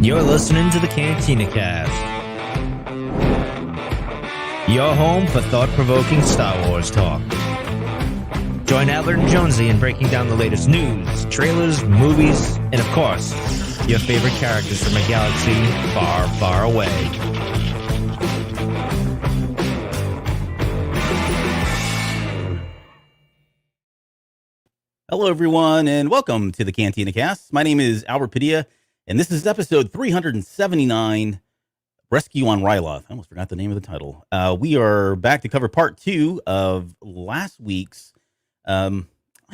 You're listening to the Cantina Cast, your home for thought-provoking Star Wars talk. Join Albert and Jonesy in breaking down the latest news, trailers, movies, and of course, your favorite characters from a galaxy far, far away. Hello, everyone, and welcome to the Cantina Cast. My name is Albert Padilla, and this is episode 379, Rescue on Ryloth. I almost forgot the name of the title. We are back to cover part 2 of last week's, I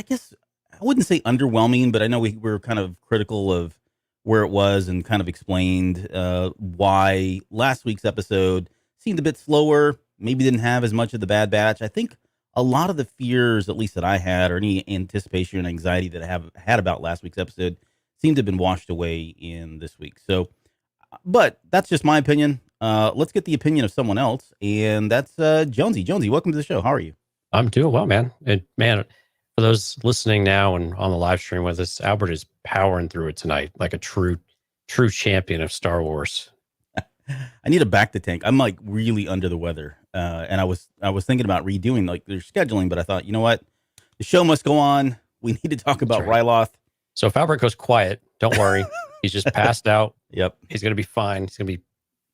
guess, I wouldn't say underwhelming, but I know we were kind of critical of where it was and kind of explained why last week's episode seemed a bit slower, maybe didn't have as much of the Bad Batch. I think a lot of the fears, at least that I had, or any anticipation and anxiety that I have had about last week's episode, seem to have been washed away in this week. So, but that's just my opinion. Let's get the opinion of someone else, and that's Jonesy. Jonesy, welcome to the show. How are you? I'm doing well, man. And man, for those listening now and on the live stream with us, Albert is powering through it tonight like a true champion of Star Wars. I need a back to tank. I'm like really under the weather, and I was thinking about redoing like their scheduling, but I thought, you know what, the show must go on. We need to talk about Ryloth. So if Albert goes quiet, don't worry. He's just passed out. Yep, he's gonna be fine. He's gonna be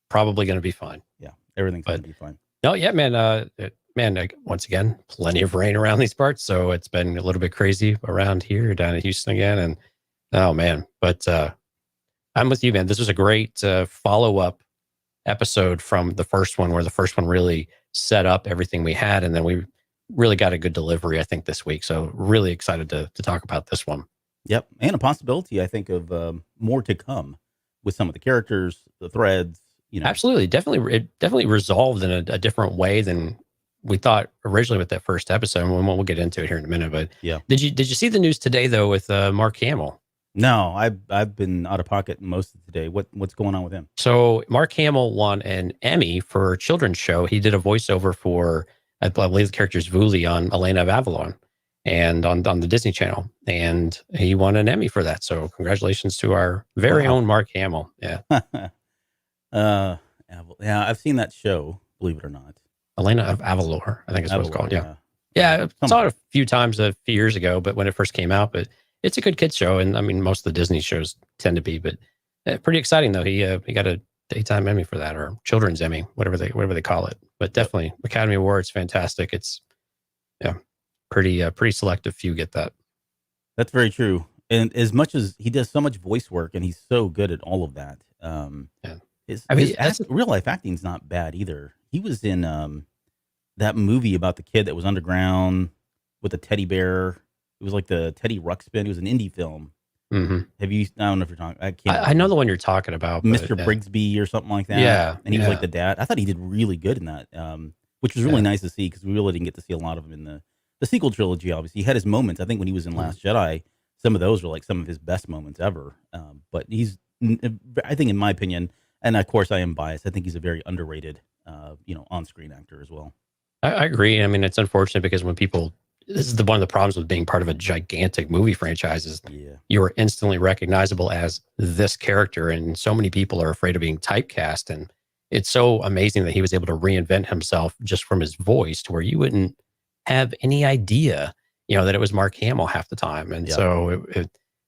probably gonna be fine. Yeah, everything's gonna be fine. No, yeah, man. Once again, plenty of rain around these parts, so it's been a little bit crazy around here, down in Houston again, and oh man. But I'm with you, man. This was a great follow-up episode from the first one, where the first one really set up everything we had, and then we really got a good delivery, I think, this week. So really excited to talk about this one. Yep, and a possibility, I think, of more to come with some of the characters, the threads. You know, absolutely, it definitely resolved in a different way than we thought originally with that first episode. And we'll get into it here in a minute. But yeah, did you see the news today though with Mark Hamill? No, I've been out of pocket most of today. What's going on with him? So Mark Hamill won an Emmy for a children's show. He did a voiceover for, I believe the character's Vuli on Elena of Avalon, and on the Disney Channel, and he won an Emmy for that. So congratulations to our very own Mark Hamill. Yeah. Yeah, I've seen that show, believe it or not. Elena of Avalor, I think is what it's called. Yeah, I saw it a few times a few years ago, but when it first came out, but it's a good kids show, and I mean most of the Disney shows tend to be, but pretty exciting though. He got a daytime Emmy for that, or children's Emmy, whatever they call it. But definitely Academy Awards, fantastic. It's pretty selective few get that. That's very true. And as much as he does so much voice work, and he's so good at all of that, his real life acting's not bad either. He was in that movie about the kid that was underground with a teddy bear. It was like the Teddy Ruxpin. It was an indie film. Mm-hmm. Have you? I don't know if you're talking. I know the one you're talking about, Mr. Brigsby or something like that. Yeah, and he was like the dad. I thought he did really good in that, which was really nice to see, because we really didn't get to see a lot of him in the sequel trilogy. Obviously, he had his moments. I think when he was in Last Jedi, some of those were like some of his best moments ever. But he's, I think, in my opinion, and of course I am biased, I think he's a very underrated, on-screen actor as well. I agree. I mean, it's unfortunate because when people, this is one of the problems with being part of a gigantic movie franchise is you are instantly recognizable as this character, and so many people are afraid of being typecast. And it's so amazing that he was able to reinvent himself just from his voice to where you wouldn't have any idea, that it was Mark Hamill half the time. And so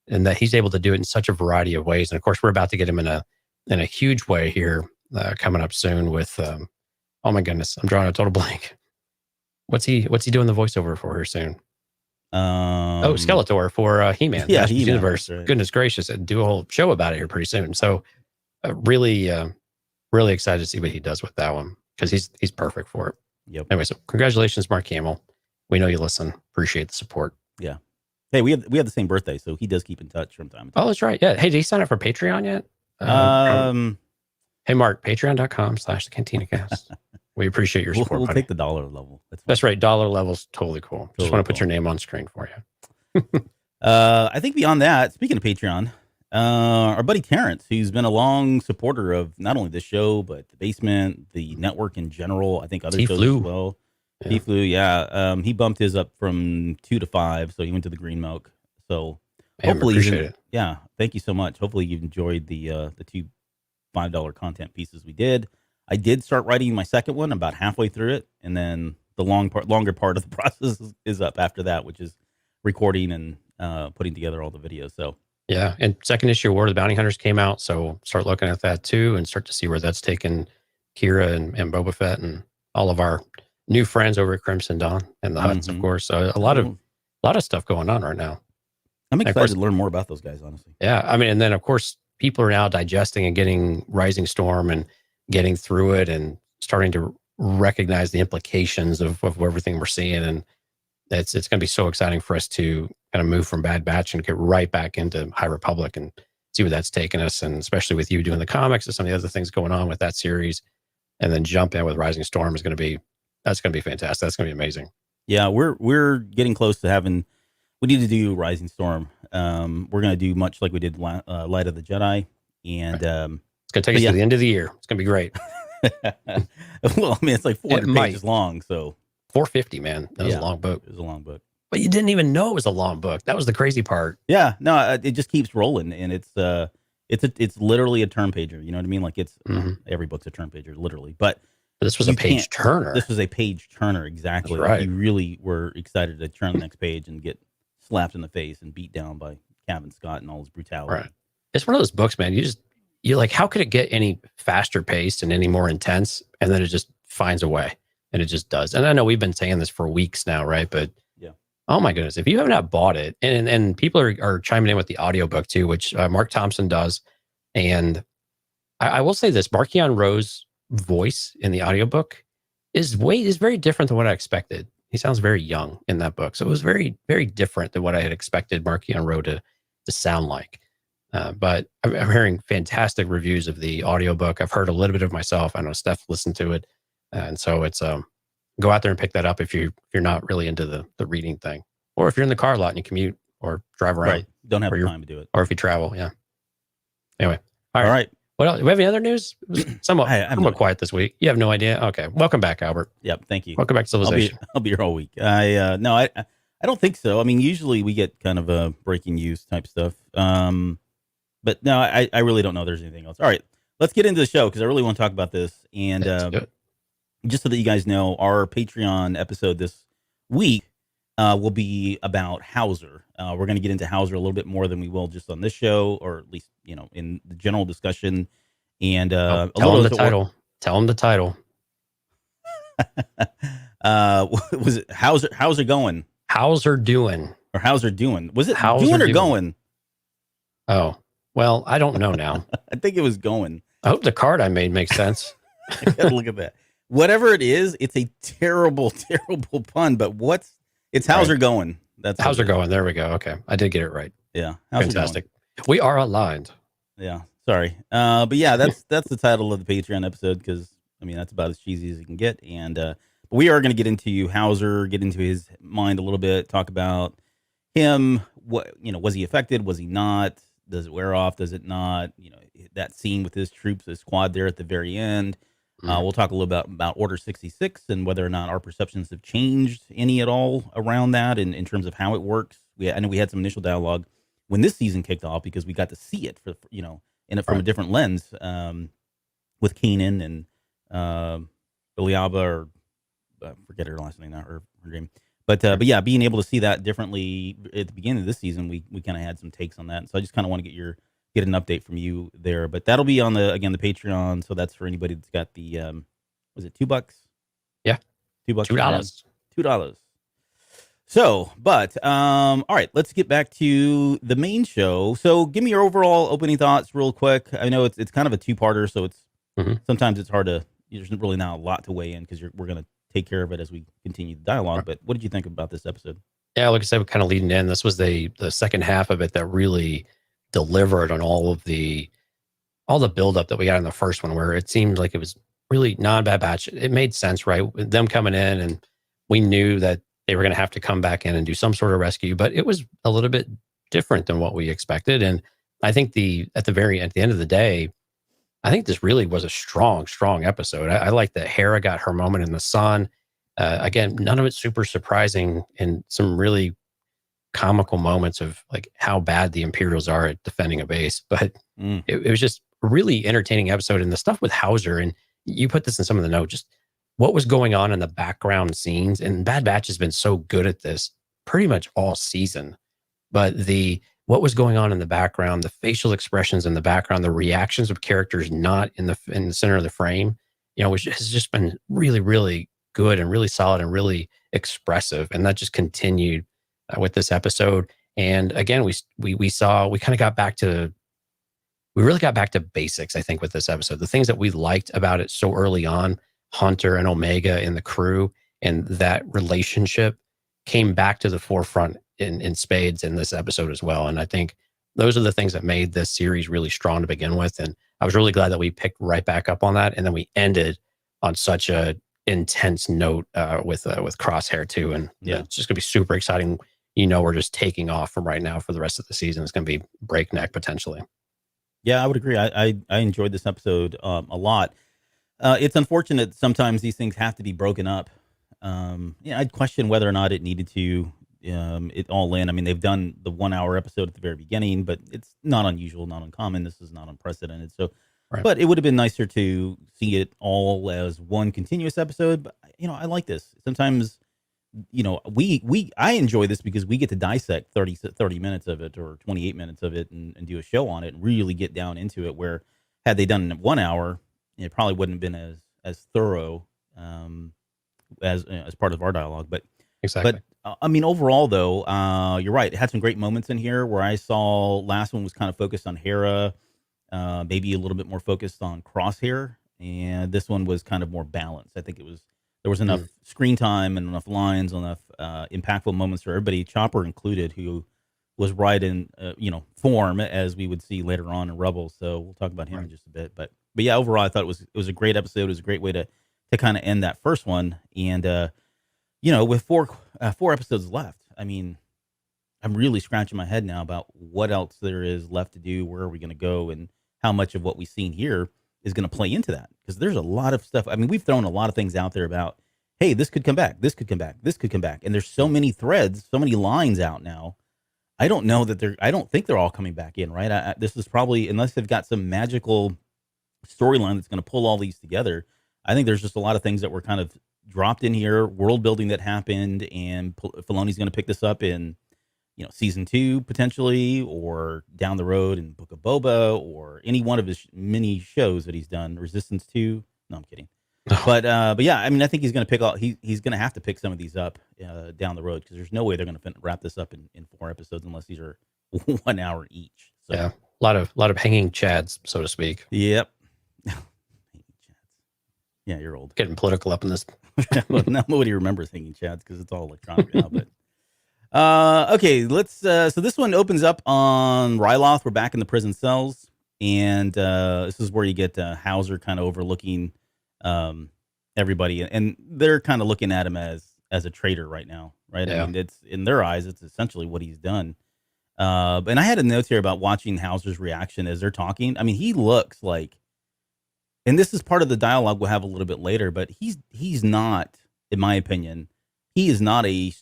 and that he's able to do it in such a variety of ways. And of course, we're about to get him in a huge way here coming up soon with, oh my goodness, I'm drawing a total blank. What's he doing the voiceover for here soon? Skeletor for He-Man. Yeah, He-Man, Universe. Right. Goodness gracious, and do a whole show about it here pretty soon. So really excited to see what he does with that one, because he's perfect for it. Yep. Anyway, so congratulations, Mark Hamill. We know you listen. Appreciate the support. Yeah. Hey, we have the same birthday, so he does keep in touch from time to time. Oh, that's right. Yeah. Hey, did he sign up for Patreon yet? Hey, Mark, patreon.com/thecantinacast. We appreciate your support. We'll take the dollar level. That's right. Dollar level's totally cool. Just want to put your name on screen for you. I think beyond that, speaking of Patreon, our buddy Terrence, who's been a long supporter of not only this show, but The Basement, the network in general, I think other shows as well. Yeah. He flew, he bumped his up from 2 to 5, so he went to the green milk. So hopefully, appreciate it. Yeah, thank you so much. Hopefully, you enjoyed the 2 $5 content pieces we did. I did start writing my second one. I'm about halfway through it, and then the longer part of the process is up after that, which is recording and putting together all the videos. So yeah, and second issue of War of the Bounty Hunters came out, so start looking at that too, and start to see where that's taken Kira and Boba Fett and all of our new friends over at Crimson Dawn and the Hutts, of course. So a lot of stuff going on right now. I'm excited to learn more about those guys, honestly. Yeah, I mean, and then of course people are now digesting and getting Rising Storm and getting through it and starting to recognize the implications of everything we're seeing, and it's going to be so exciting for us to kind of move from Bad Batch and get right back into High Republic and see where that's taken us, and especially with you doing the comics and some of the other things going on with that series, and then jump in with Rising Storm is going to be fantastic. That's going to be amazing. Yeah, we're getting close to having. We need to do Rising Storm. We're going to do much like we did Light of the Jedi, and it's going to take us to the end of the year. It's going to be great. Well, I mean, it's like 400 pages long, so 450, man. That was a long book. It was a long book, but you didn't even know it was a long book. That was the crazy part. Yeah, no, it just keeps rolling, and it's literally a turn pager. You know what I mean? Like every book's a turn pager, literally. But this was a page turner. This was a page turner, exactly. That's right. You really were excited to turn the next page and get slapped in the face and beat down by Kevin Scott and all his brutality. Right. It's one of those books, man. You're like, how could it get any faster paced and any more intense? And then it just finds a way, and it just does. And I know we've been saying this for weeks now, right? But yeah, oh my goodness, if you have not bought it, and people are chiming in with the audiobook too, which Mark Thompson does. And I will say this, Markion Rowe's voice in the audiobook is very different than what I expected. He sounds very young in that book. So it was very, very different than what I had expected Markion Rowe to sound like. But I'm hearing fantastic reviews of the audiobook. I've heard a little bit of myself. I know Steph listened to it. And so it's go out there and pick that up if you're not really into the reading thing. Or if you're in the car a lot and you commute or drive around. Right. Don't have time to do it. Or if you travel, yeah. Anyway. All right. What else? Do we have any other news? Somewhat quiet this week. You have no idea? Okay. Welcome back, Albert. Yep. Thank you. Welcome back to Civilization. I'll be here all week. I don't think so. I mean, usually we get kind of a breaking news type stuff. But no, I really don't know if there's anything else. All right. Let's get into the show because I really want to talk about this. And just so that you guys know, our Patreon episode this week will be about Hauser. We're going to get into Hauser a little bit more than we will just on this show, or at least, in the general discussion. And tell them the title. Tell them the title. Was it Hauser going? Hauser doing? Or Hauser doing? Was it Hauser doing or going? Oh, well, I don't know now. I think it was going. I hope the card I made makes sense. I gotta look at that. Whatever it is, it's a terrible, terrible pun. But it's Hauser going. That's Hauser going. There we go. Okay, I did get it right. Yeah, fantastic. We are aligned. Yeah, sorry. But yeah, that's the title of the Patreon episode because I mean that's about as cheesy as it can get. And but we are going to get into Hauser, get into his mind a little bit, talk about him. What was he affected? Was he not? Does it wear off? Does it not? That scene with his troops, his squad there at the very end. We'll talk a little bit about Order 66 and whether or not our perceptions have changed any at all around that in terms of how it works. I know we had some initial dialogue when this season kicked off because we got to see it from a different lens with Kanan and Iliaba, or I forget her last name now, or her name. But yeah, being able to see that differently at the beginning of this season, we kind of had some takes on that. So I just kind of want to get an update from you there. But that'll be on the Patreon. So that's for anybody that's got the was it $2? Yeah, $2. $2. So, but all right, let's get back to the main show. So give me your overall opening thoughts real quick. I know it's kind of a two-parter, so it's sometimes it's hard to, there's really not a lot to weigh in because we're going to take care of it as we continue the dialogue. But what did you think about this episode? Yeah, like I said, kind of leading in, this was the second half of it that really delivered on all the buildup that we got in the first one, where it seemed like it was really non-Bad Batch. It made sense, right? Them coming in, and we knew that they were going to have to come back in and do some sort of rescue, but it was a little bit different than what we expected. And I think at the end of the day, I think this really was a strong episode. I like that Hera got her moment in the sun. Again, none of it super surprising, and some really comical moments of like how bad the Imperials are at defending a base. But it was just a really entertaining episode. And the stuff with Hauser, and you put this in some of the notes, just what was going on in the background scenes. And Bad Batch has been so good at this pretty much all season. But what was going on in the background, the facial expressions in the background, the reactions of characters not in the center of the frame, which has just been really, really good and really solid and really expressive. And that just continued with this episode. And again, we really got back to basics, I think, with this episode. The things that we liked about it so early on, Hunter and Omega and the crew, and that relationship came back to the forefront in spades in this episode as well. And I think those are the things that made this series really strong to begin with. And I was really glad that we picked right back up on that. And then we ended on such a intense note with Crosshair too. And it's just gonna be super exciting. We're just taking off from right now for the rest of the season. It's gonna be breakneck potentially. Yeah, I would agree. I enjoyed this episode a lot. It's unfortunate sometimes these things have to be broken up. I'd question whether or not it needed to it all in. I mean, they've done the 1 hour episode at the very beginning, but it's not unusual, not uncommon. This is not unprecedented. So, right. But it would have been nicer to see it all as one continuous episode. But, I like this. Sometimes, I enjoy this because we get to dissect 30 minutes of it or 28 minutes of it and do a show on it and really get down into it, where had they done it in 1 hour, it probably wouldn't have been as thorough as part of our dialogue. But exactly. But overall though, you're right. It had some great moments in here where I saw last one was kind of focused on Hera, maybe a little bit more focused on Crosshair, and this one was kind of more balanced. I think there was enough screen time and enough lines, enough impactful moments for everybody, Chopper included, who was right in form, as we would see later on in Rebels. So we'll talk about him in just a bit. But yeah, overall, I thought it was a great episode. It was a great way to kind of end that first one. And with four episodes left, I mean, I'm really scratching my head now about what else there is left to do. Where are we going to go, and how much of what we've seen here is going to play into that? Because there's a lot of stuff. I mean, we've thrown a lot of things out there about, hey, this could come back, this could come back, this could come back, and there's so many threads, so many lines out now. I don't know that I don't think they're all coming back in, right? This is probably, unless they've got some magical storyline that's going to pull all these together, I think there's just a lot of things that were kind of dropped in here, world building that happened, and Filoni's going to pick this up in, season 2 potentially, or down the road in Book of Boba, or any one of his many shows that he's done. Resistance 2. No, I'm kidding. But yeah, I mean, I think he's going to pick all. He's going to have to pick some of these up down the road, because there's no way they're going to wrap this up in 4 episodes unless these are 1 hour each. So. Yeah, a lot of hanging chads, so to speak. Yep. Yeah, you're old. Getting political up in this. Well, nobody remembers hanging chads because it's all electronic now. But okay, let's. So this one opens up on Ryloth. We're back in the prison cells, and this is where you get Hauser kind of overlooking everybody, and they're kind of looking at him as a traitor right now, right? Yeah. I mean, it's in their eyes, it's essentially what he's done. And I had a note here about watching Hauser's reaction as they're talking. I mean, he looks like. And this is part of the dialogue we'll have a little bit later, but he's not, in my opinion, he's not a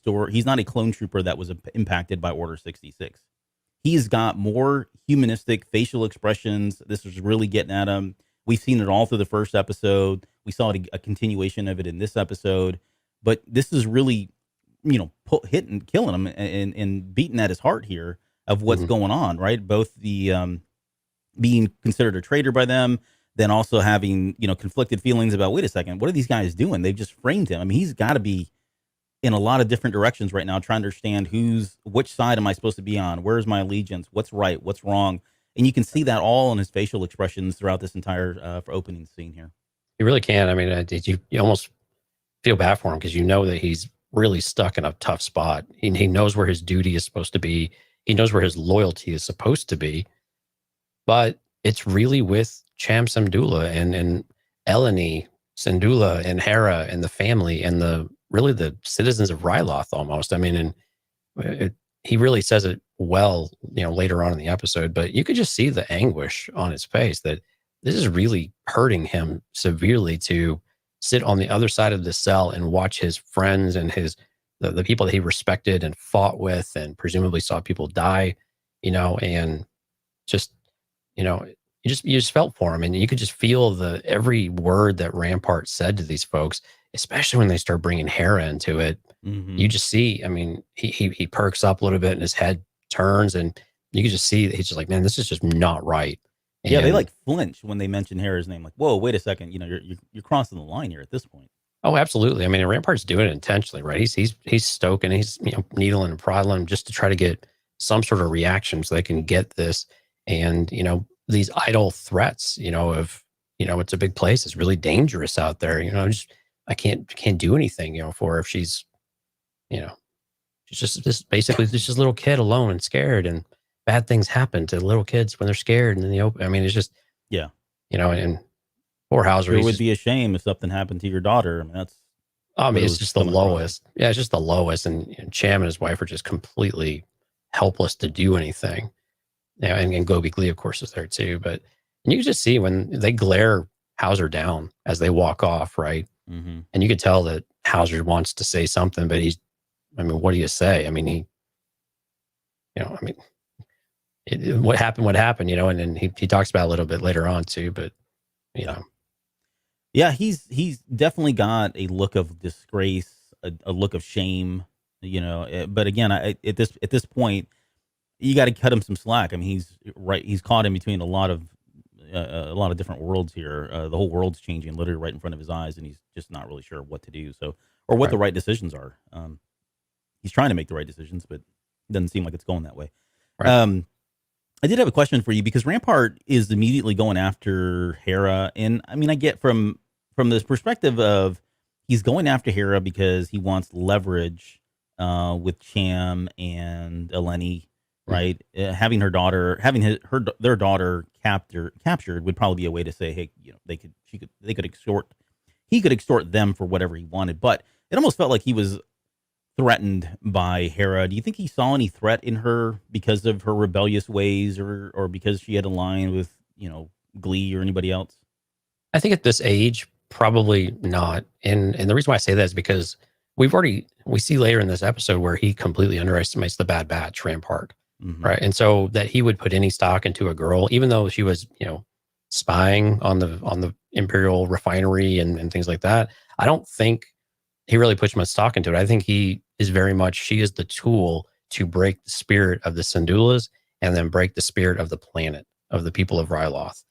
clone trooper that was impacted by Order 66. He's got more humanistic facial expressions. This is really getting at him. We've seen it all through the first episode. We saw a continuation of it in this episode, but this is really, hitting, killing him and beating at his heart here of what's going on, right? Both the being considered a traitor by them, then also having, conflicted feelings about, wait a second, what are these guys doing? They've just framed him. I mean, he's got to be in a lot of different directions right now, trying to understand which side am I supposed to be on? Where's my allegiance? What's right? What's wrong? And you can see that all in his facial expressions throughout this entire opening scene here. You really can. I mean, you almost feel bad for him, because that he's really stuck in a tough spot. He knows where his duty is supposed to be. He knows where his loyalty is supposed to be. But it's really with Cham Syndulla and Eleni Syndulla and Hera and the family and the citizens of Ryloth almost. I mean, and he really says it well, later on in the episode, but you could just see the anguish on his face that this is really hurting him severely to sit on the other side of the cell and watch his friends and the people that he respected and fought with and presumably saw people die, and just, you just felt for him, and you could just feel every word that Rampart said to these folks, especially when they start bringing Hera into it. You just see, I mean, he perks up a little bit and his head turns, and you can just see that he's just like, man, this is just not right. Yeah, they like flinch when they mention Hera's name. Like, whoa, wait a second, you're crossing the line here at this point. Oh, absolutely. I mean, Rampart's doing it intentionally, right? He's stoking, he's needling and prodding just to try to get some sort of reaction so they can get this. And these idle threats, of it's a big place, it's really dangerous out there. I can't do anything, for her if she's, she's just basically just a little kid alone and scared, and bad things happen to little kids when they're scared. And in the open, I mean, it's just and poor Hauser. It would be a shame if something happened to your daughter. I mean, it's just the lowest. Yeah, it's just the lowest. And Cham and his wife are just completely helpless to do anything. And Gobi Glee, of course, is there too. But you can just see when they glare Hauser down as they walk off, right? Mm-hmm. And you could tell that Hauser wants to say something, but what do you say? I mean, what happened, and then he talks about it a little bit later on too, but Yeah, he's definitely got a look of disgrace, a look of shame, but again, at this point, you got to cut him some slack. I mean, he's caught in between a lot of different worlds here. The whole world's changing literally right in front of his eyes, and he's just not really sure what to do. So, or what the right decisions are. He's trying to make the right decisions, but it doesn't seem like it's going that way. Right. I did have a question for you, because Rampart is immediately going after Hera, and I mean, I get from this perspective of he's going after Hera because he wants leverage with Cham and Eleni, right? Having their daughter captured would probably be a way to say, hey, he could extort them for whatever he wanted. But it almost felt like he was threatened by Hera. Do you think he saw any threat in her because of her rebellious ways, or because she had aligned with Glee or anybody else? I think at this age, probably not. And the reason why I say that is because we see later in this episode where he completely underestimates the Bad Batch, Rampart, right? And so that he would put any stock into a girl, even though she was spying on the Imperial refinery and things like that. I don't think he really puts much stock into it. I think she is the tool to break the spirit of the Syndulas and then break the spirit of the planet, of the people of Ryloth.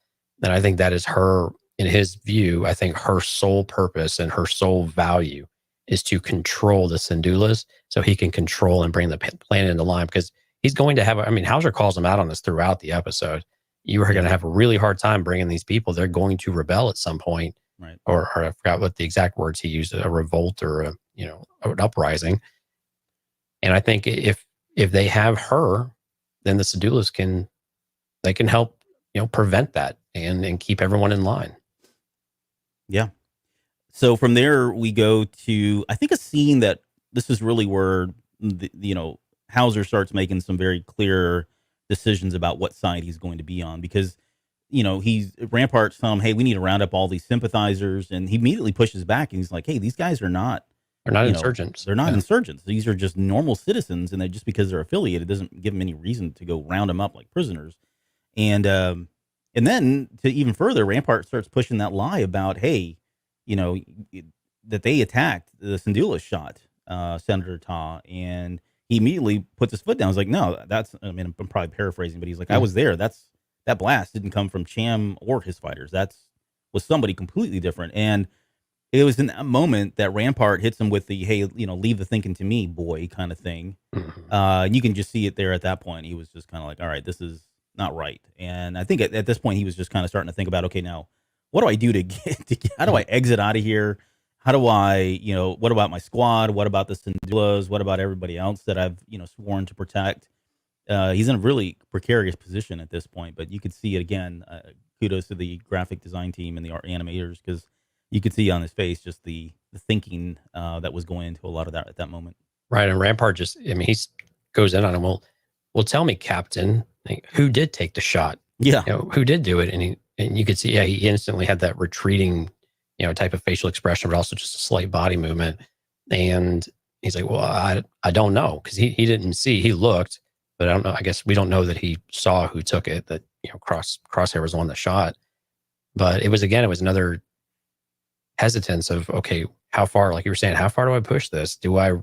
And I think that is her, in his view, I think her sole purpose and her sole value is to control the Syndulas so he can control and bring the planet into line, because he's going to have, Hauser calls him out on this throughout the episode. You are going to have a really hard time bringing these people. They're going to rebel at some point. Right. Or I forgot what the exact words he used, a revolt or an uprising. And I think if they have her, then the Syndulas can help, prevent that and keep everyone in line. Yeah. So from there we go to, I think, a scene that this is really where Hauser starts making some very clear decisions about what side he's going to be on, because Rampart's telling him, hey, we need to round up all these sympathizers, and he immediately pushes back and he's like, hey, these guys they're not insurgents. They're not insurgents. These are just normal citizens, and just because they're affiliated doesn't give them any reason to go round them up like prisoners. And then to even further, Rampart starts pushing that lie about, hey, that they attacked the Syndulas shot Senator Ta, and he immediately puts his foot down. He's like, no, I'm probably paraphrasing, but he's like, I was there. That blast didn't come from Cham or his fighters. Was somebody completely different. And it was in that moment that Rampart hits him with the, hey, leave the thinking to me, boy, kind of thing. And you can just see it there at that point. He was just kind of like, all right, this is not right. And I think at this point, he was just kind of starting to think about, okay, now, what do I do how do I exit out of here? How do I, what about my squad? What about the Syndulas? What about everybody else that I've, sworn to protect? He's in a really precarious position at this point, but you could see it again. Kudos to the graphic design team and the art animators, because you could see on his face just the thinking that was going into a lot of that at that moment. Right. And Rampart he goes in on him. Well, tell me, Captain, who did take the shot? Yeah. Who did do it? And you could see, he instantly had that retreating, type of facial expression, but also just a slight body movement. And he's like, well, I don't know, because he didn't see. He looked, but I don't know. I guess we don't know that he saw who took it. That Crosshair was the one that shot. But it was another hesitance of, okay, how far? Like you were saying, how far do I push this? Do I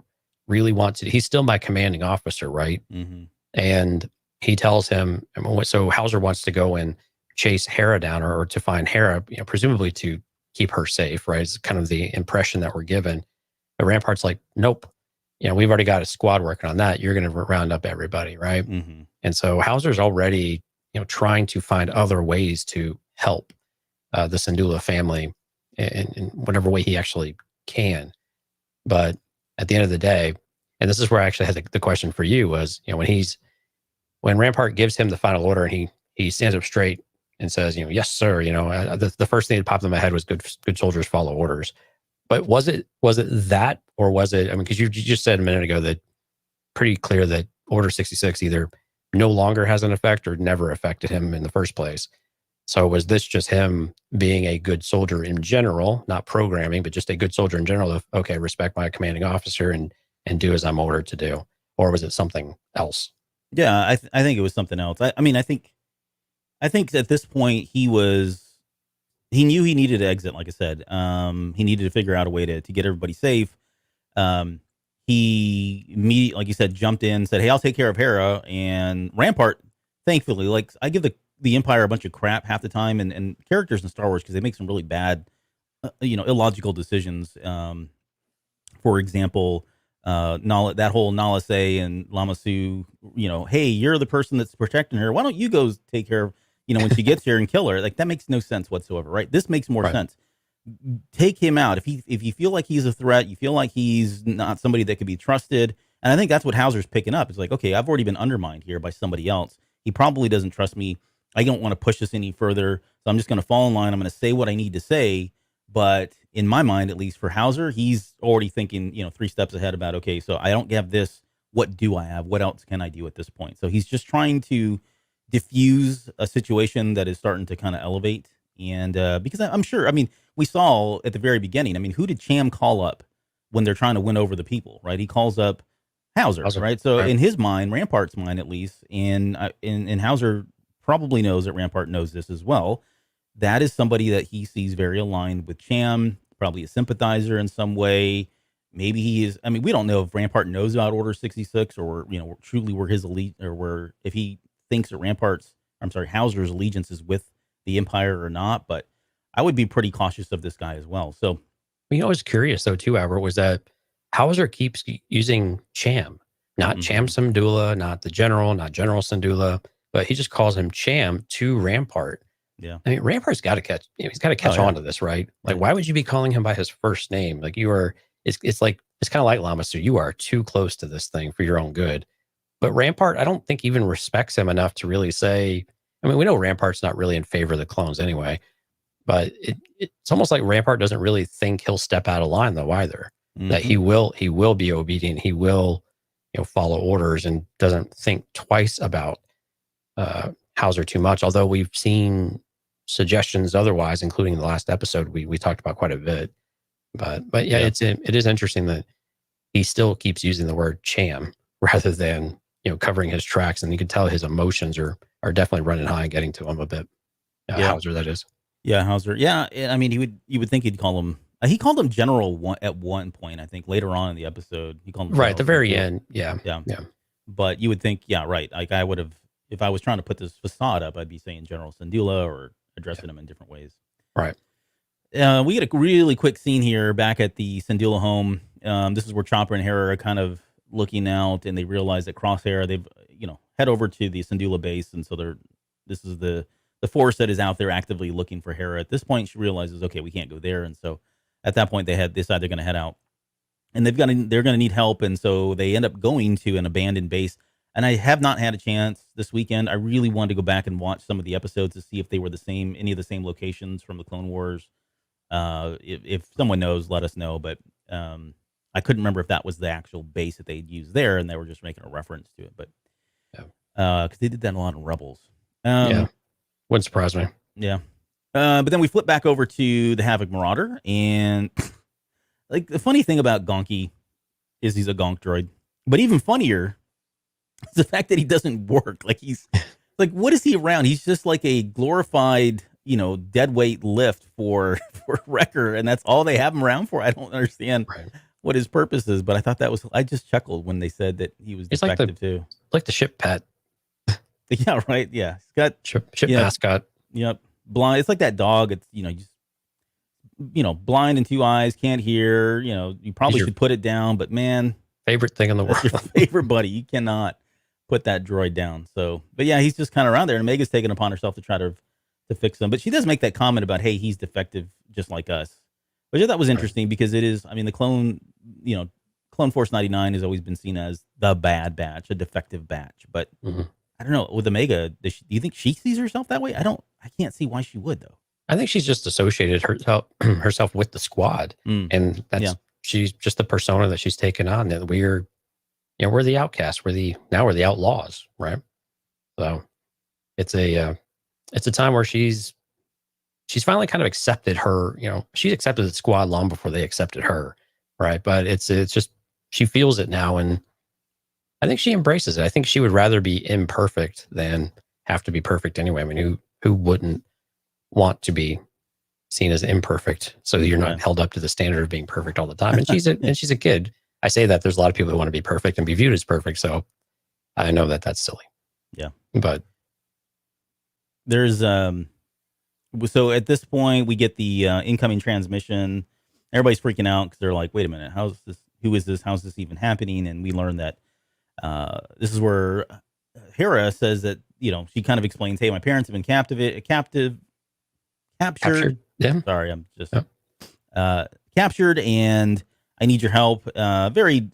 really want to? He's still my commanding officer, right? Mm-hmm. And he tells him, so Hauser wants to go and chase Hera down, or to find Hera, presumably to keep her safe, right? It's kind of the impression that we're given. But Rampart's like, nope, we've already got a squad working on that. You're going to round up everybody, right? Mm-hmm. And so Hauser's already, trying to find other ways to help the Syndulla family in whatever way he actually can. But at the end of the day, and this is where I actually had the question for you was, when Rampart gives him the final order and he stands up straight and says, yes, sir, the first thing that popped in my head was good soldiers follow orders. But was it that, or was it, because you just said a minute ago that pretty clear that Order 66 either no longer has an effect or never affected him in the first place. So was this just him being a good soldier in general, not programming, but just a good soldier in general of, okay, respect my commanding officer and do as I'm ordered to do? Or was it something else? Yeah, I think it was something else. I think at this point he knew he needed to exit, like I said. He needed to figure out a way to get everybody safe. He immediately, like you said, jumped in, said, hey, I'll take care of Hera. And Rampart, thankfully, like, I give the Empire a bunch of crap half the time, and characters in Star Wars, because they make some really bad, illogical decisions. For example, that whole Nala Se and Lama Su, hey, you're the person that's protecting her. Why don't you go take care of, when she gets here and kill her? Like, that makes no sense whatsoever, right? This makes more sense. Take him out. If you feel like he's a threat, you feel like he's not somebody that could be trusted. And I think that's what Hauser's picking up. It's like, okay, I've already been undermined here by somebody else. He probably doesn't trust me. I don't want to push this any further. So I'm just going to fall in line. I'm going to say what I need to say. But in my mind, at least for Hauser, he's already thinking, 3 steps ahead about, okay, so I don't have this. What do I have? What else can I do at this point? So he's just trying to diffuse a situation that is starting to kind of elevate. And because I'm sure, we saw at the very beginning, who did Cham call up when they're trying to win over the people, right? He calls up Hauser, right? So in his mind, Rampart's mind at least, and Hauser probably knows that Rampart knows this as well. That is somebody that he sees very aligned with Cham, probably a sympathizer in some way. Maybe he is. We don't know if Rampart knows about Order 66 or, truly where his elite, or where, if he thinks that Hauser's allegiance is with the Empire or not. But I would be pretty cautious of this guy as well. So, I was curious though too, Albert, was that Hauser keeps using Cham, not Cham Syndulla, not the general, not General Syndulla, but he just calls him Cham to Rampart. Yeah. Rampart's got to catch, he's got to catch on to this, right? Like, why would you be calling him by his first name? Like, it's kind of like Lama Su. You are too close to this thing for your own good. But Rampart, I don't think even respects him enough to really say, we know Rampart's not really in favor of the clones anyway, but it's almost like Rampart doesn't really think he'll step out of line though either. Mm-hmm. That he will be obedient. He will, follow orders, and doesn't think twice about Hauser too much. Although we've seen suggestions otherwise, including the last episode we talked about quite a bit. But yeah, it is interesting that he still keeps using the word Cham rather than covering his tracks, and you can tell his emotions are definitely running high and getting to him a bit. Hauser, that is. Yeah, Hauser. Yeah, you would think he'd call him. He called him General at one point. I think later on in the episode, he called him right at the very end. Yeah. But you would think, right. Like, I would have, if I was trying to put this facade up, I'd be saying General Syndulla or addressing him in different ways. Right. We get a really quick scene here back at the Syndulla home. This is where Chopper and Hera are kind of looking out, and they realize that Crosshair, they've head over to the Syndulla base, and so this is the force that is out there actively looking for Hera. At this point, she realizes, okay, we can't go there, and so at that point they decide they're going to head out, and they're going to need help, and so they end up going to an abandoned base. And I have not had a chance this weekend. I really wanted to go back and watch some of the episodes to see if they were any of the same locations from the Clone Wars. If someone knows, let us know. But I couldn't remember if that was the actual base that they'd used there, and they were just making a reference to it. But because they did that a lot in Rebels. Wouldn't surprise me. Yeah. But then we flip back over to the Havoc Marauder, and like, the funny thing about Gonki is he's a gonk droid. But even funnier is the fact that he doesn't work. Like he's like, what is he around? He's just like a glorified, dead weight lift for Wrecker, and that's all they have him around for. I don't understand what his purpose is, but I thought I just chuckled when they said that he was defective too. Like the ship pet. Yeah, right. Yeah, he's got ship mascot. Yep, blind. It's like that dog. It's blind in two eyes, can't hear. You probably should put it down, but man, favorite thing in the world. Your favorite buddy. You cannot put that droid down. So, but yeah, he's just kind of around there, and Omega's taken upon herself to try to fix him. But she does make that comment about, hey, he's defective just like us, which I thought was interesting because it is. I mean, the Clone Force 99 has always been seen as the bad batch, a defective batch. But I don't know with Omega. Do you think she sees herself that way? I can't see why she would though. I think she's just associated herself with the squad, and she's just the persona that she's taken on. That we're the outcasts. We're the outlaws, right? So it's a time where she's finally kind of accepted her. She accepted the squad long before they accepted her, right? But it's just she feels it now, and I think she embraces it. I think she would rather be imperfect than have to be perfect anyway. I mean, who wouldn't want to be seen as imperfect so that you're not held up to the standard of being perfect all the time? And she's a kid. I say that there's a lot of people who want to be perfect and be viewed as perfect. So I know that that's silly. Yeah. But there's, so at this point we get the incoming transmission. Everybody's freaking out because they're like, wait a minute, who is this? How's this even happening? And we learn that this is where Hera says that, she kind of explains, hey, my parents have been captured. Yeah. Sorry, I'm just captured, and I need your help. Very,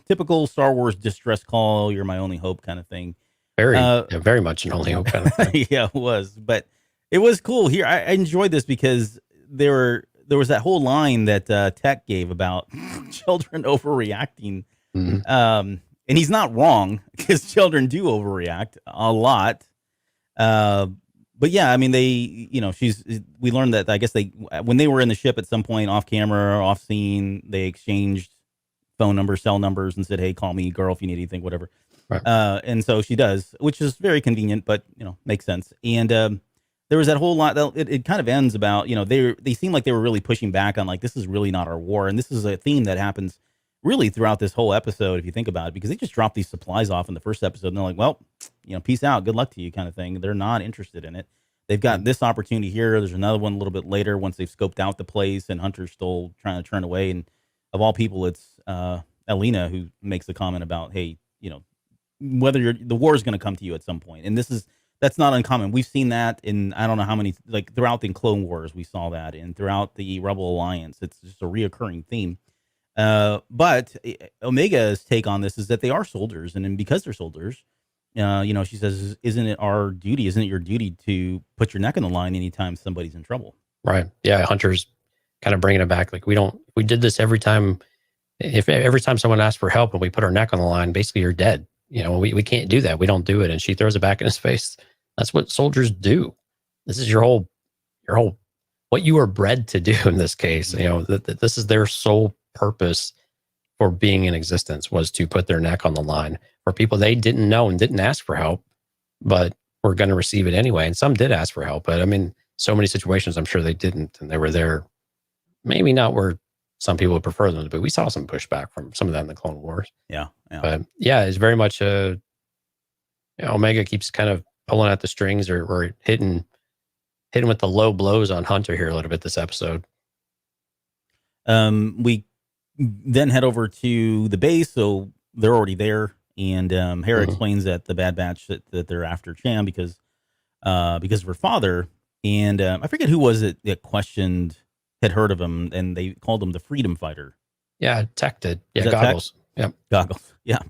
typical Star Wars distress call. You're my only hope, kind of thing. Very much an only hope kind of thing. Yeah, it was, but it was cool. Here, I enjoyed this because there was that whole line that Tech gave about children overreacting. And he's not wrong because children do overreact a lot. But yeah, I mean, we learned that, I guess when they were in the ship at some point off camera, off scene, they exchanged phone numbers, cell numbers, and said, hey, call me girl if you need anything, whatever. Right. And so she does, which is very convenient, but makes sense. And there was that whole lot that it kind of ends about, they seem like they were really pushing back on like, this is really not our war. And this is a theme that happens really throughout this whole episode, if you think about it, because they just dropped these supplies off in the first episode and they're like, well, peace out, good luck to you kind of thing. They're not interested in it. They've got this opportunity here. There's another one a little bit later once they've scoped out the place and Hunter's still trying to turn away. And of all people, it's Elena who makes the comment about, hey, whether the war is going to come to you at some point. And that's not uncommon. We've seen that in, I don't know how many, like throughout the Clone Wars, we saw that, and throughout the Rebel Alliance, it's just a reoccurring theme. But Omega's take on this is that they are soldiers, and because they're soldiers, she says, isn't it your duty to put your neck on the line anytime somebody's in trouble? Right. Yeah. Hunter's kind of bringing it back. Like we did this every time. If every time someone asks for help and we put our neck on the line, basically you're dead. We can't do that. We don't do it. And she throws it back in his face. That's what soldiers do. This is your whole, what you were bred to do in this case. That this is their sole purpose for being in existence, was to put their neck on the line for people they didn't know and didn't ask for help, but were going to receive it anyway. And some did ask for help, but I mean, so many situations I'm sure they didn't, and they were there, maybe not where some people would prefer them, but we saw some pushback from some of that in the Clone Wars. Yeah. But yeah, it's very much Omega keeps kind of pulling at the strings or hitting with the low blows on Hunter here a little bit this episode. We then head over to the base, so they're already there, and Hera explains that the Bad Batch that they're after Cham because of her father, and I forget who was it that had heard of him, and they called him the Freedom Fighter. Yeah, Tech did. Yeah, Goggles. Yeah, Goggles. Yeah.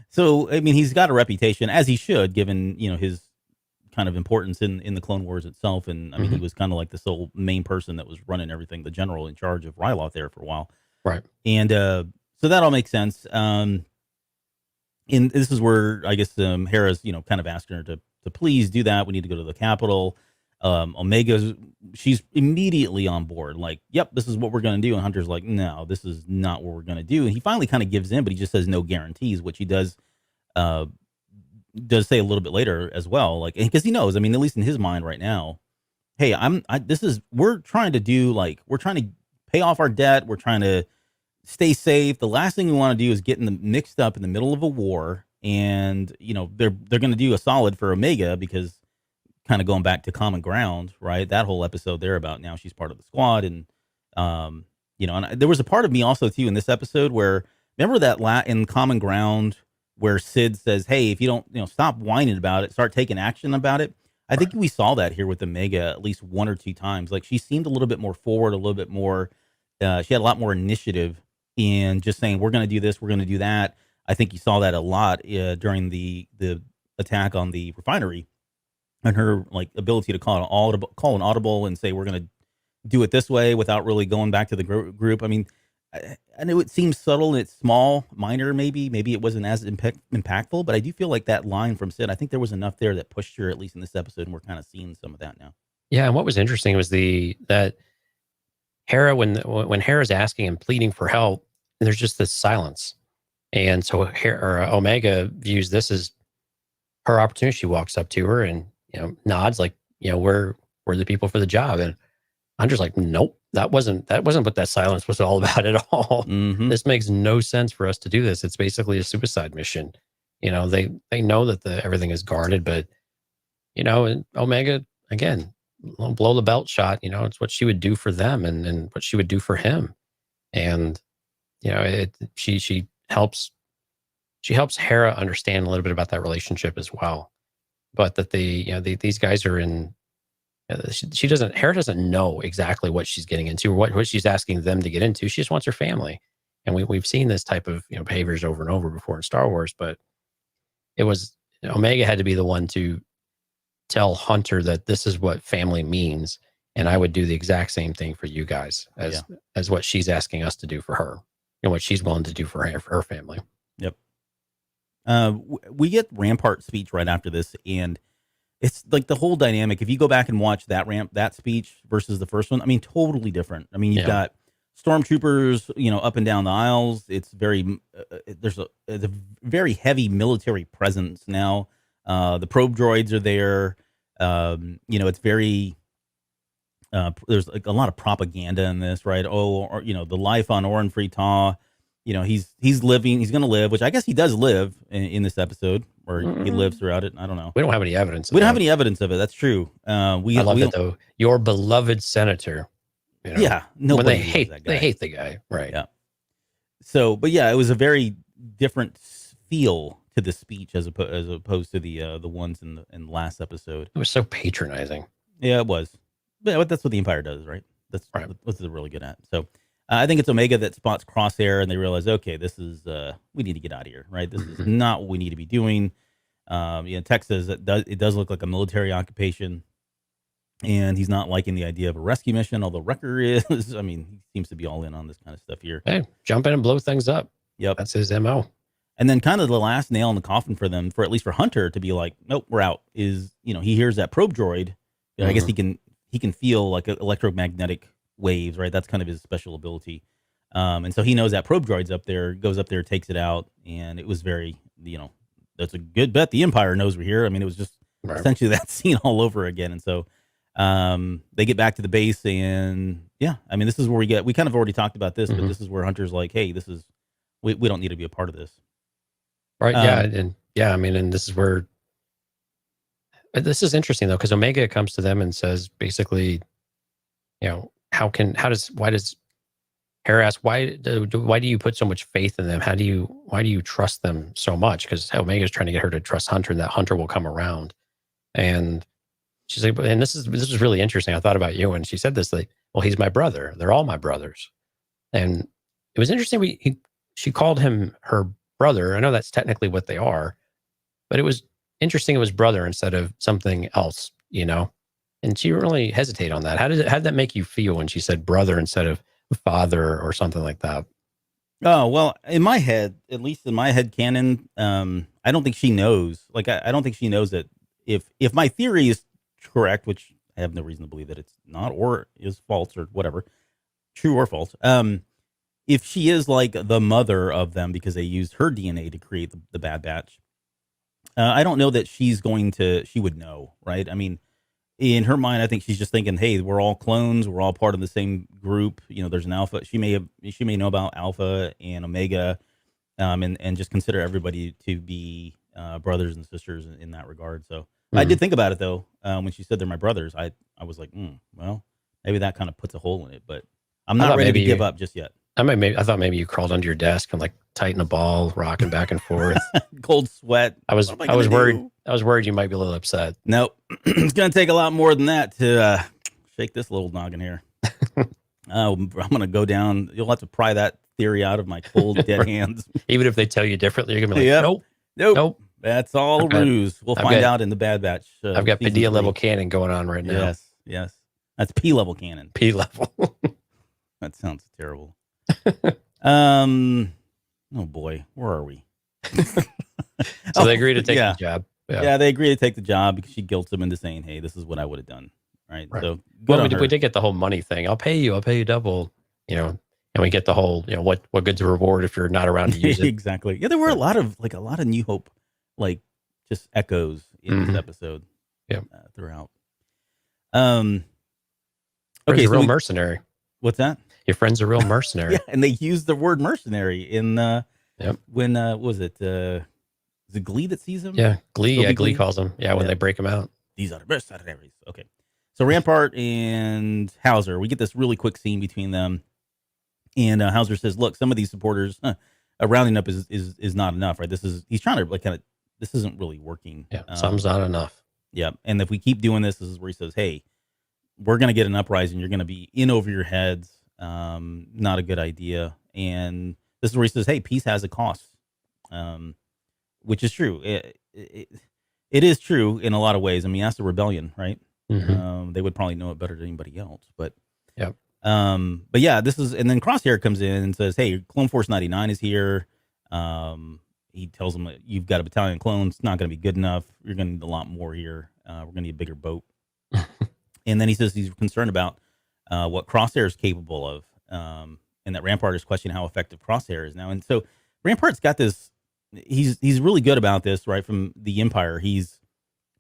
So I mean, he's got a reputation, as he should, given his kind of importance in the Clone Wars itself, and I mean, he was kind of like the sole main person that was running everything, the general in charge of Ryloth there for a while. Right. And so that all makes sense. And this is where I guess Hera's, kind of asking her to please do that. We need to go to the capital. she's immediately on board. Like, yep, this is what we're going to do. And Hunter's like, no, this is not what we're going to do. And he finally kind of gives in, but he just says no guarantees, which he does say a little bit later as well. Like, because he knows, I mean, at least in his mind right now, hey, we're trying to pay off our debt. We're trying to stay safe. The last thing we want to do is get mixed up in the middle of a war. And, they're going to do a solid for Omega because kind of going back to common ground, right? That whole episode there about now she's part of the squad. And, and there was a part of me also too in this episode where, remember that in common ground where Sid says, hey, if you don't, stop whining about it, start taking action about it. I think we saw that here with Omega at least one or two times. Like, she seemed a little bit more forward, a little bit more, she had a lot more initiative in just saying, we're going to do this, we're going to do that. I think you saw that a lot during the attack on the refinery, and her like ability to call an audible and say, we're going to do it this way without really going back to the group. I mean, I know it seems subtle and it's small, minor, maybe it wasn't as impactful, but I do feel like that line from Sid, I think there was enough there that pushed her, at least in this episode, and we're kind of seeing some of that now. Yeah, and what was interesting was that Hera, when Hera's asking and pleading for help, there's just this silence, and so Omega views this as her opportunity. She walks up to her and nods like, we're the people for the job, and I'm just like, nope. That wasn't what that silence was all about at all. Mm-hmm. This makes no sense for us to do this. It's basically a suicide mission. They know that everything is guarded, but and Omega, again, blow the belt shot. It's what she would do for them and what she would do for him. And she helps Hera understand a little bit about that relationship as well. But that these guys are in. Hera doesn't know exactly what she's getting into or what she's asking them to get into. She just wants her family. And we've seen this type of behaviors over and over before in Star Wars, but it was Omega had to be the one to tell Hunter that this is what family means. And I would do the exact same thing for you guys as what she's asking us to do for her and what she's willing to do for her family. Yep. We get Rampart speech right after this, and it's like the whole dynamic. If you go back and watch that speech versus the first one, I mean, totally different. I mean, you've got stormtroopers, up and down the aisles. It's very, there's a very heavy military presence now. The probe droids are there. It's very, there's like a lot of propaganda in this, right? The life on Oran Free Taw, he's living, he's going to live, which I guess he does live in this episode. Or he lives throughout it. I don't know. We don't have any evidence. We don't have any evidence of it. That's true. I love it though. Your beloved senator. Yeah. When they hate the guy. Right. Yeah. So, but yeah, it was a very different feel to the speech as opposed to the ones in the last episode. It was so patronizing. Yeah, it was. But that's what the Empire does, right? That's right. What they're really good at. So I think it's Omega that spots Crosshair, and they realize, okay, this is we need to get out of here, right? This is not what we need to be doing. Tech says it does look like a military occupation, and he's not liking the idea of a rescue mission, although Wrecker is. I mean, he seems to be all in on this kind of stuff here. Hey, jump in and blow things up. Yep, that's his MO. And then kind of the last nail in the coffin for them, for at least for Hunter to be like, nope, we're out. Is he hears that probe droid? I guess he can feel like electromagnetic waves, right? That's kind of his special ability. And so he knows that probe droid's up there, goes up there, takes it out. And it was very, that's a good bet. The Empire knows we're here. I mean, it was just essentially that scene all over again. And so they get back to the base, and I mean, this is where we kind of already talked about this, but this is where Hunter's like, hey, we don't need to be a part of this. Right. I mean, and this is where, this is interesting though, because Omega comes to them and says, basically, why does Hera ask, why do you put so much faith in them? Why do you trust them so much? Because Omega's trying to get her to trust Hunter, and that Hunter will come around. And she's like, and this is really interesting. I thought about you when she said this, like, well, he's my brother. They're all my brothers. And it was interesting. She called him her brother. I know that's technically what they are, but it was interesting. It was brother instead of something else, and she didn't really hesitate on that. How did that make you feel when she said brother instead of father or something like that? Oh, well, in my head, at least in my head canon, I don't think she knows. Like, I don't think she knows that if my theory is correct, which I have no reason to believe that it's not or is false or whatever, true or false. If she is like the mother of them because they used her DNA to create the Bad Batch, I don't know that she would know, right? I mean, in her mind, I think she's just thinking, hey, we're all clones. We're all part of the same group. There's an Alpha. She may know about Alpha and Omega, and just consider everybody to be brothers and sisters in that regard. So I did think about it, though. When she said they're my brothers, I was like, well, maybe that kind of puts a hole in it. But I'm not ready to give up just yet. I thought maybe you crawled under your desk and like tighten a ball, rocking back and forth. Cold sweat. I was worried. I was worried you might be a little upset. Nope. It's going to take a lot more than that to shake this little noggin here. I'm going to go down. You'll have to pry that theory out of my cold, dead hands. Even if they tell you differently, you're going to be like, nope. That's all a ruse. We'll find out in the Bad Batch. I've got Padilla level cannon going on right now. Yes. That's P level cannon. P level. That sounds terrible. Oh boy, where are we? So they agree to take the job. Yeah, they agree to take the job because she guilts them into saying, "Hey, this is what I would have done." Right. So we did get the whole money thing. I'll pay you double. And we get the whole what good's a reward if you're not around to use it. Exactly. Yeah, there were a lot of New Hope just echoes in this episode. Yeah, throughout. Okay, so real mercenary. What's that? Your friend's a real mercenary. Yeah, and they used the word mercenary in when what was it? Is it Glee that sees him? Yeah, Glee. Yeah, Glee calls him. Yeah, when they break him out. These are the mercenaries. Okay, so Rampart and Hauser, we get this really quick scene between them, and Hauser says, "Look, some of these supporters, rounding up is not enough, right? He's trying to this isn't really working. Yeah, some's not enough. Yeah, and if we keep doing this is where he says, hey, we're going to get an uprising. You're going to be in over your heads. Not a good idea. And this is where he says, hey, peace has a cost, which is true. It is true in a lot of ways. I mean, that's the rebellion, right? Mm-hmm. They would probably know it better than anybody else. But yeah, and then Crosshair comes in and says, hey, Clone Force 99 is here. He tells them that you've got a battalion of clones. It's not going to be good enough. You're going to need a lot more here. We're going to need a bigger boat. And then he says he's concerned about what Crosshair is capable of, and that Rampart is questioning how effective Crosshair is now. And so Rampart's got this. He's really good about this, right? From the Empire, he's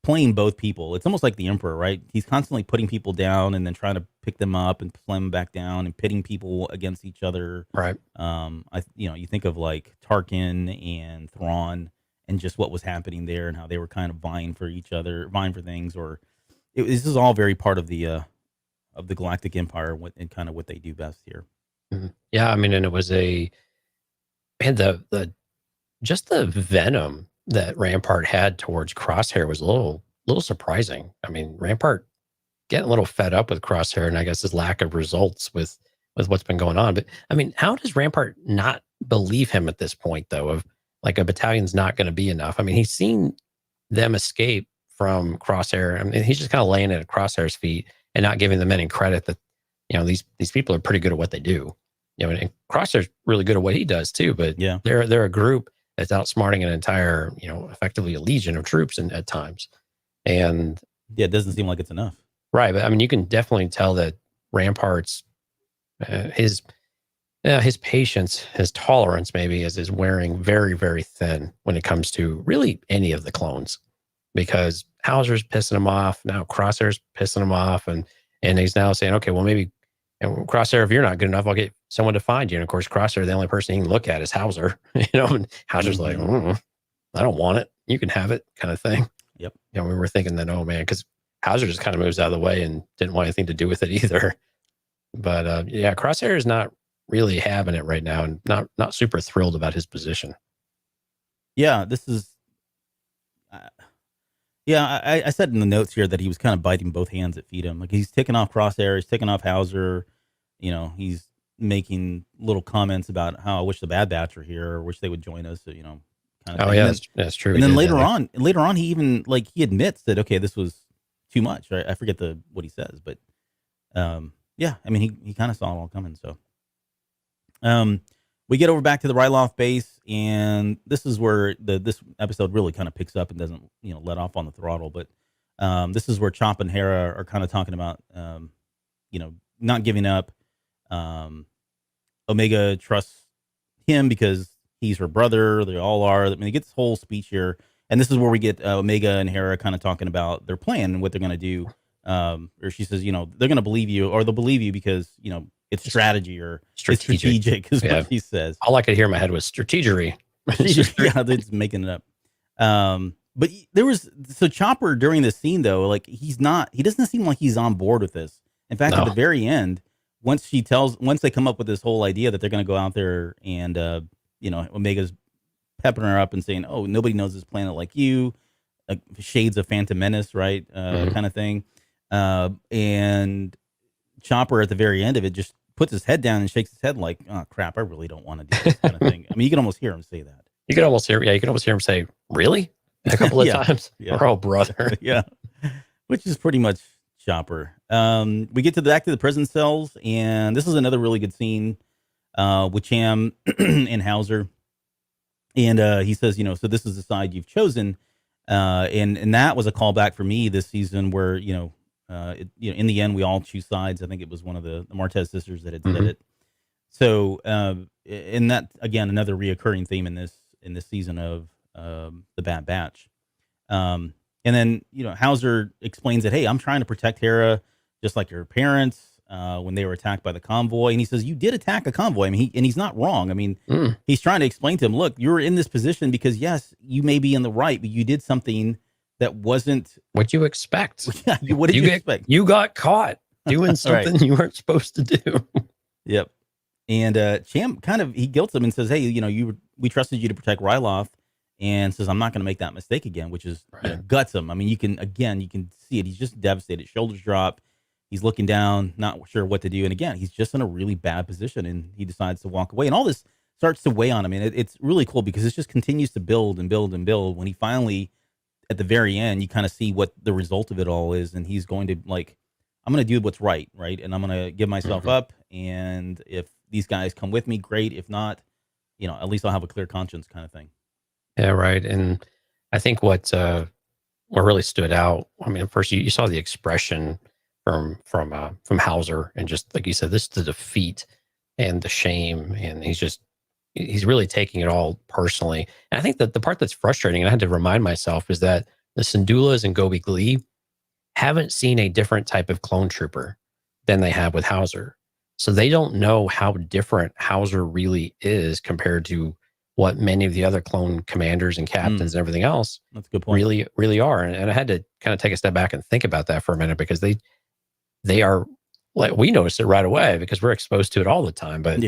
playing both people. It's almost like the Emperor, right? He's constantly putting people down and then trying to pick them up and slam them back down and pitting people against each other. Right. You think of like Tarkin and Thrawn and just what was happening there and how they were kind of vying for each other, vying for things, this is all very part of the Galactic Empire and kind of what they do best here. Mm-hmm. Yeah, I mean, and it was the venom that Rampart had towards Crosshair was a little surprising. I mean, Rampart getting a little fed up with Crosshair, and I guess his lack of results with what's been going on. But I mean, how does Rampart not believe him at this point, though? Of like a battalion's not going to be enough. I mean, he's seen them escape from Crosshair. I mean, he's just kind of laying it at Crosshair's feet and not giving them any credit that these people are pretty good at what they do. And Crosshair's really good at what he does too. But yeah, they're a group that's outsmarting an entire, effectively a legion of troops at times. And yeah, it doesn't seem like it's enough. Right. But I mean, you can definitely tell that Rampart's, his patience, his tolerance maybe is wearing very, very thin when it comes to really any of the clones, because Hauser's pissing him off. Now Crosshair's pissing him off. And he's now saying, okay, well, maybe Crosshair, if you're not good enough, I'll get someone to find you. And of course, Crosshair, the only person he can look at is Hauser, and Hauser's like, I don't want it. You can have it, kind of thing. Yep. We were thinking that, oh man, because Hauser just kind of moves out of the way and didn't want anything to do with it either. But Crosshair is not really having it right now and not super thrilled about his position. Yeah, this is, I said in the notes here that he was kind of biting both hands that feed him. Like he's taking off Crosshair, he's taking off Hauser, he's making little comments about how I wish the Bad Batch were here or wish they would join us, kind of thing. Yeah, that's true. And then later on, he even he admits that, okay, this was too much, right? I forget what he says, but yeah, I mean, he kind of saw it all coming. So we get over back to the Ryloth base, and this is where this episode really kind of picks up and doesn't let off on the throttle. But This is where Chop and Hera are kind of talking about, not giving up. Omega trusts him because he's her brother. They all are. I mean, they get this whole speech here. And this is where we get Omega and Hera kind of talking about their plan and what they're going to do. Or she says, they're going to believe you, or they'll believe you because, it's strategy or strategic is what she says. All I could hear in my head was strategery. Yeah, they're just making it up. But so Chopper during this scene, though, like he doesn't seem like he's on board with this. In fact, at the very end, once they come up with this whole idea that they're going to go out there and, Omega's pepping her up and saying, oh, nobody knows this planet like you, shades of Phantom Menace, right? Kind of thing. And Chopper at the very end of it just puts his head down and shakes his head like, oh crap, I really don't want to do this kind of thing. I mean, you can almost hear him say that. You can almost hear him say, really? A couple of times. Yeah. Oh, brother. Yeah. Which is pretty much Chopper. We get back to the prison cells, and this is another really good scene with Cham and Hauser. And he says, so this is the side you've chosen. And that was a callback for me this season where, in the end, we all choose sides. I think it was one of the Martez sisters that had said it. So, and that, again, another reoccurring theme in this season of the Bad Batch. And then, Hauser explains that, hey, I'm trying to protect Hera just like your parents when they were attacked by the convoy. And he says, you did attack a convoy. I mean, he's not wrong. I mean, he's trying to explain to him, look, you were in this position because, yes, you may be in the right, but you did something that wasn't what you expect. What did you expect? You got caught doing something you weren't supposed to do. Yep. And Cham he guilts him and says, hey, we trusted you to protect Ryloth, and says, I'm not going to make that mistake again, which is guts him. I mean, you can see it. He's just devastated. Shoulders drop. He's looking down, not sure what to do. And again, he's just in a really bad position, and he decides to walk away. And all this starts to weigh on him. And it's really cool because it just continues to build and build and build. When he finally, at the very end, you kind of see what the result of it all is. And he's going to I'm going to do what's right. And I'm going to give myself up. And if these guys come with me, great. If not, at least I'll have a clear conscience kind of thing. Yeah, right. And I think what really stood out, I mean, first you saw the expression from Hauser, and just like you said, this is the defeat and the shame, and he's really taking it all personally. And I think that the part that's frustrating, and I had to remind myself, is that the Syndulas and Gobi Glee haven't seen a different type of clone trooper than they have with Hauser. So they don't know how different Hauser really is compared to what many of the other clone commanders and captains and everything else that's a good point. really are. And I had to kind of take a step back and think about that for a minute, because they are, like, we notice it right away because we're exposed to it all the time. But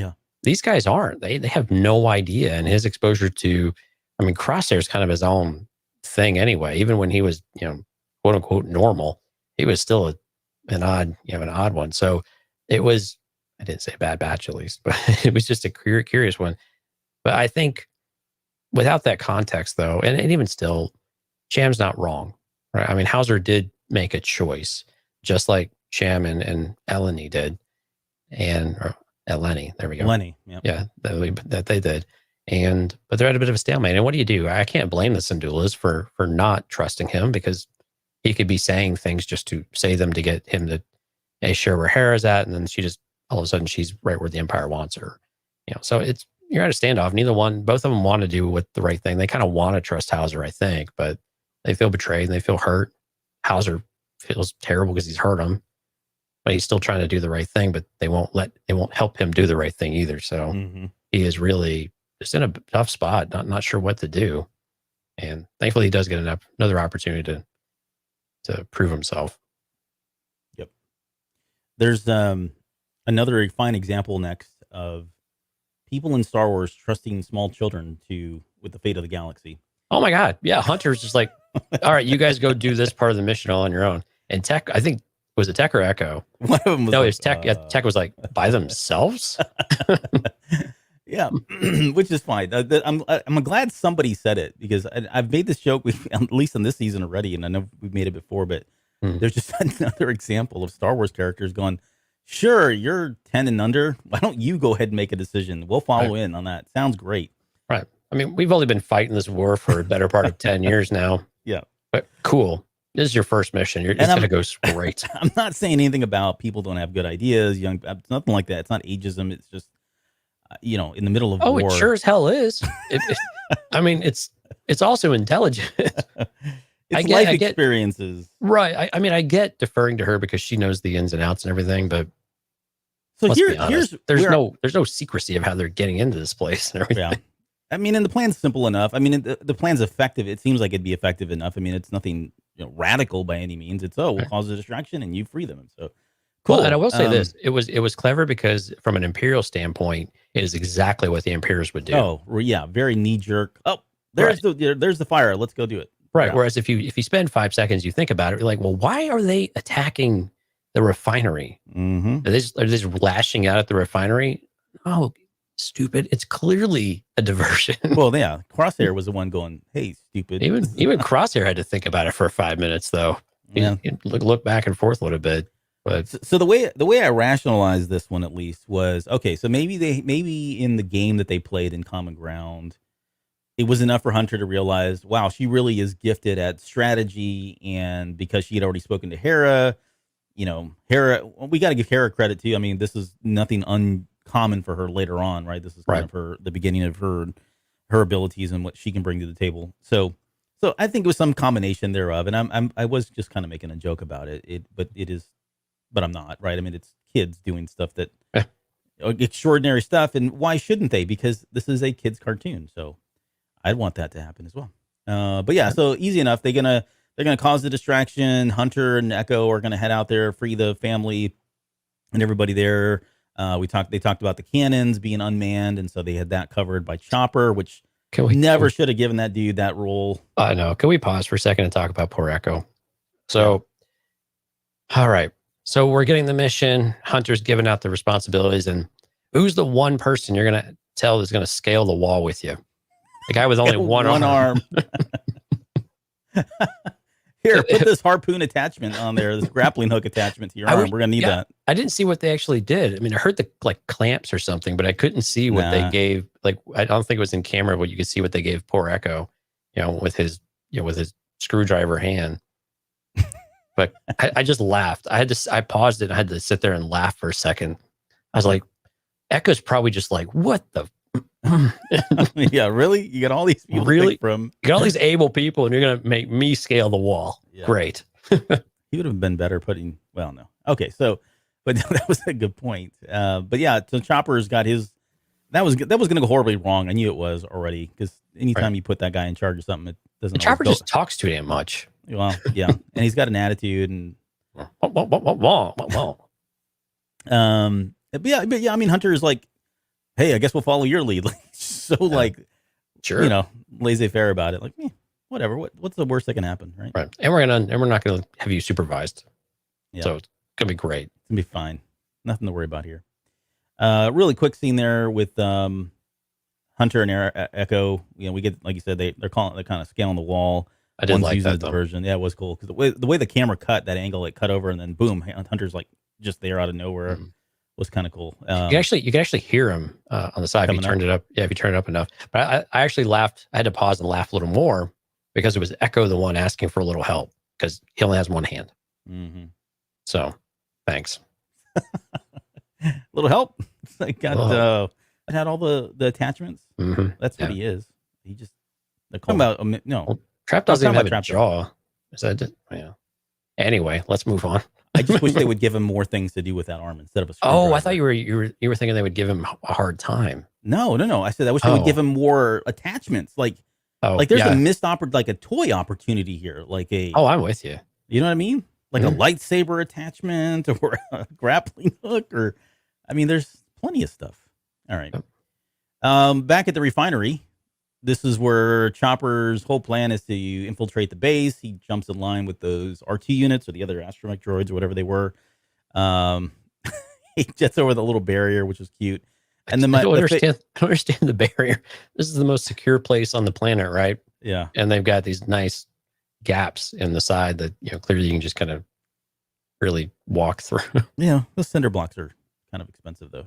these guys aren't. They have no idea. And his exposure to, I mean, Crosshair is kind of his own thing anyway. Even when he was, quote unquote normal, he was still an odd one. So it was, I didn't say Bad Batch at least, but it was just a curious one. But I think without that context, though, and even still, Cham's not wrong, right? I mean, Hauser did make a choice, just like Cham and Eleni did, or Eleni. There we go. Eleni, yeah, that they did, but they're at a bit of a stalemate. And what do? I can't blame the Syndulas for not trusting him, because he could be saying things just to say them to get him to share where Hera's at, and then she just all of a sudden she's right where the Empire wants her. So you're at a standoff. Both of them want to do the right thing. They kind of want to trust Hauser, I think, but they feel betrayed and they feel hurt. Hauser feels terrible because he's hurt them, but he's still trying to do the right thing, but they won't help him do the right thing either. So he is really just in a tough spot, not sure what to do. And thankfully he does get another opportunity to prove himself. Yep. There's another fine example next of people in Star Wars trusting small children with the fate of the galaxy. Oh my God. Yeah. Hunter's just like, all right, you guys go do this part of the mission all on your own. And Tech, I think, was it Tech or Echo? One of them was no, it was Tech. Tech was like, by themselves? Yeah, which is fine. I'm glad somebody said it, because I've made this joke, at least in this season already, and I know we've made it before, but there's just another example of Star Wars characters going, sure, you're 10 and under. Why don't you go ahead and make a decision? We'll follow in on that. Sounds great. Right. I mean, we've only been fighting this war for a better part of 10 years now. Yeah. But cool. This is your first mission. It's going to go straight. I'm not saying anything about people don't have good ideas, it's nothing like that. It's not ageism. It's just, in the middle of war. It sure as hell is. I mean, it's also intelligent. It's life experiences. Right. I mean, I get deferring to her because she knows the ins and outs and everything, but so here's there's no secrecy of how they're getting into this place and everything. Yeah. I mean, and the plan's simple enough. I mean, the plan's effective. It seems like it'd be effective enough. I mean, it's nothing radical by any means. It's we'll cause a distraction and you free them. So cool. Well, and I will say this: it was clever because from an Imperial standpoint, it is exactly what the Imperials would do. Oh, yeah, very knee jerk. Oh, there's the fire. Let's go do it. Right. Yeah. Whereas if you spend 5 seconds, you think about it, you're like, well, why are they attacking the refinery? Mm-hmm. Are they just lashing out at the refinery? Oh, stupid! It's clearly a diversion. Well, yeah, Crosshair was the one going, "Hey, stupid." Even Crosshair had to think about it for 5 minutes, though. Yeah, look back and forth a little bit. But so the way I rationalized this one at least was okay. So maybe in the game that they played in Common Ground, it was enough for Hunter to realize, wow, she really is gifted at strategy, and because she had already spoken to Hera, Hera, we got to give Hera credit too. I mean, this is nothing uncommon for her later on, right? This is kind of the beginning of her abilities and what she can bring to the table. So I think it was some combination thereof, and I was just kind of making a joke about it. But I'm not, right? I mean, it's kids doing stuff that extraordinary stuff, and why shouldn't they? Because this is a kids cartoon, so I'd want that to happen as well. But yeah, so easy enough. They're gonna cause the distraction. Hunter and Echo are gonna head out there, free the family and everybody there. They talked about the cannons being unmanned, and so they had that covered by Chopper, which never should have given that dude that role. I know. Can we pause for a second and talk about poor Echo? So, all right. So we're getting the mission. Hunter's giving out the responsibilities, and who's the one person you're gonna tell is gonna scale the wall with you? The guy with only one arm. Here, put this harpoon attachment on there, this grappling hook attachment to your arm. We're gonna need that. I didn't see what they actually did. I mean, I heard the clamps or something, but I couldn't see what they gave. I don't think it was in camera, but you could see what they gave poor Echo, with his screwdriver hand. But I just laughed. I paused it. I had to sit there and laugh for a second. I was like, Echo's probably just like, what the? Yeah, really? You got all these people you got all these able people, and you're gonna make me scale the wall. Yeah. Great. He would have been better putting. Well, no. Okay, so, but that was a good point. But yeah, so Chopper's got his. That was going to go horribly wrong. I knew it was already because anytime you put that guy in charge of something, it doesn't. And Chopper just talks too damn much. Well, yeah, and he's got an attitude and. But yeah. I mean, Hunter is like, hey, I guess we'll follow your lead. Sure. Laissez-faire about it. Like, whatever. What's the worst that can happen, right? Right. And we're not gonna have you supervised. Yeah. So it's gonna be great. It's gonna be fine. Nothing to worry about here. Really quick scene there with Hunter and Echo. We get, like you said, they're kind of scaling the wall. I did like that diversion. Yeah, it was cool because the way the camera cut that angle, it cut over and then boom, Hunter's like just there out of nowhere. Was kind of cool. You can actually hear him on the side if you turned it up. Yeah, if you turn it up enough. But I actually laughed. I had to pause and laugh a little more because it was Echo the one asking for a little help because he only has one hand. Mm-hmm. So, thanks. Little help. I had all the attachments. Mm-hmm. That's what he is. They're talking about no. Trap doesn't even have a jaw. Is that it? Yeah. Anyway, let's move on. I just wish they would give him more things to do with that arm instead of a screwdriver. Oh, I thought you were thinking they would give him a hard time. No. I said I wish they would give him more attachments. There's a missed a toy opportunity here. I'm with you. You know what I mean? Like a lightsaber attachment or a grappling hook there's plenty of stuff. All right. Back at the refinery, this is where Chopper's whole plan is to infiltrate the base. He jumps in line with those R2 units or the other astromech droids or whatever they were. He jets over the little barrier, which was cute. And then I don't understand the barrier. This is the most secure place on the planet, right? Yeah. And they've got these nice gaps in the side that clearly you can just kind of really walk through. Yeah, those cinder blocks are kind of expensive though.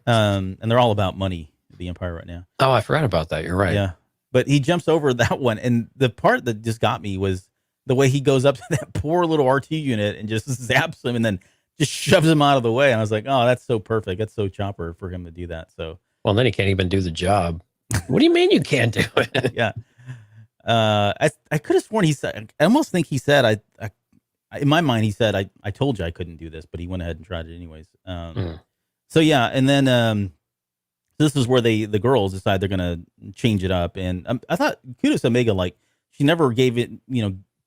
And they're all about money. The Empire right now. Oh, I forgot about that. You're right. Yeah, but he jumps over that one, and the part that just got me was the way he goes up to that poor little R2 unit and just zaps him and then just shoves him out of the way. And I was like, oh, that's so perfect. That's so Chopper for him to do that. So, well, then he can't even do the job. What do you mean you can't do it? yeah. I could have sworn he said, I almost think he said, I in my mind, he said, I told you I couldn't do this, but he went ahead and tried it anyways. So yeah. And then, this is where the girls decide they're going to change it up. And I thought kudos to Omega, like she never gave it,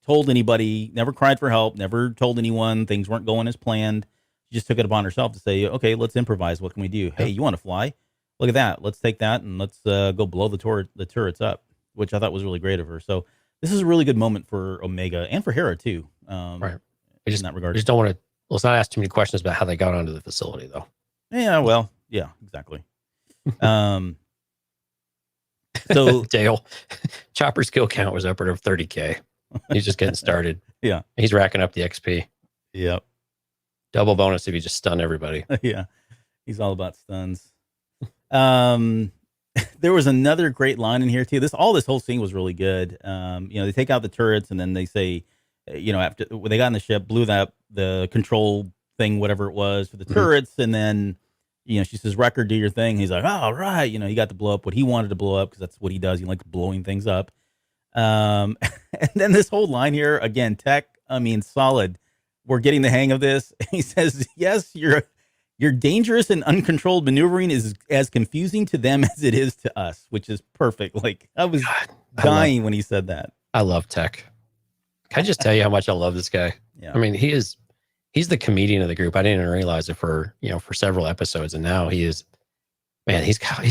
told anybody, never cried for help, never told anyone things weren't going as planned. She just took it upon herself to say, okay, let's improvise. What can we do? Hey, you want to fly? Look at that. Let's take that and let's go blow the turrets up, which I thought was really great of her. So this is a really good moment for Omega and for Hera too. Right. In that regard. I just don't want to, let's not ask too many questions about how they got onto the facility though. Yeah, well, yeah, exactly. So Dale, Chopper's kill count was upward of 30K. He's just getting started. Yeah. He's racking up the XP. Yep. Double bonus if you just stun everybody. Yeah. He's all about stuns. There was another great line in here too. This whole scene was really good. They take out the turrets and then they say, after when they got in the ship, blew the control thing, whatever it was for the turrets. And then, she says, Wrecker, do your thing. He's like, oh, right. He got to blow up what he wanted to blow up because that's what he does. He likes blowing things up. And then this whole line here, again, Tech, solid. We're getting the hang of this. He says, yes, your dangerous and uncontrolled maneuvering is as confusing to them as it is to us, which is perfect. Like I was dying when he said that. I love Tech. Can I just tell you how much I love this guy? Yeah. He's the comedian of the group. I didn't even realize it for several episodes. And now he's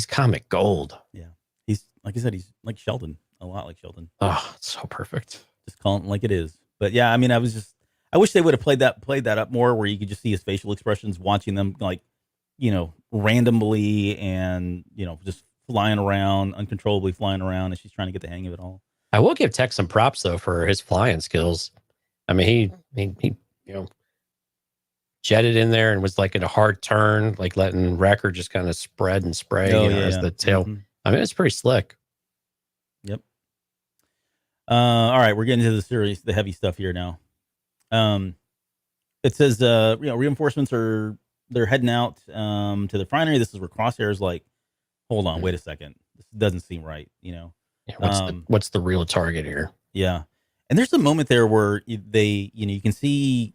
comic gold. Yeah. He's, like I said, he's like Sheldon, a lot like Sheldon. Oh, it's so perfect. Just calling it like it is. But yeah, I wish they would have played that up more where you could just see his facial expressions watching them like, randomly and, just flying around, uncontrollably flying around as she's trying to get the hang of it all. I will give Tech some props though for his flying skills. He jetted in there and was like in a hard turn, like letting Wrecker just kind of spread and spray as the tail. Mm-hmm. It's pretty slick. Yep. All right, we're getting into the heavy stuff here now. It says, reinforcements they're heading out to the refinery. This is where Crosshair's like, hold on, wait a second. This doesn't seem right, Yeah, what's the real target here? Yeah. And there's a moment there where you can see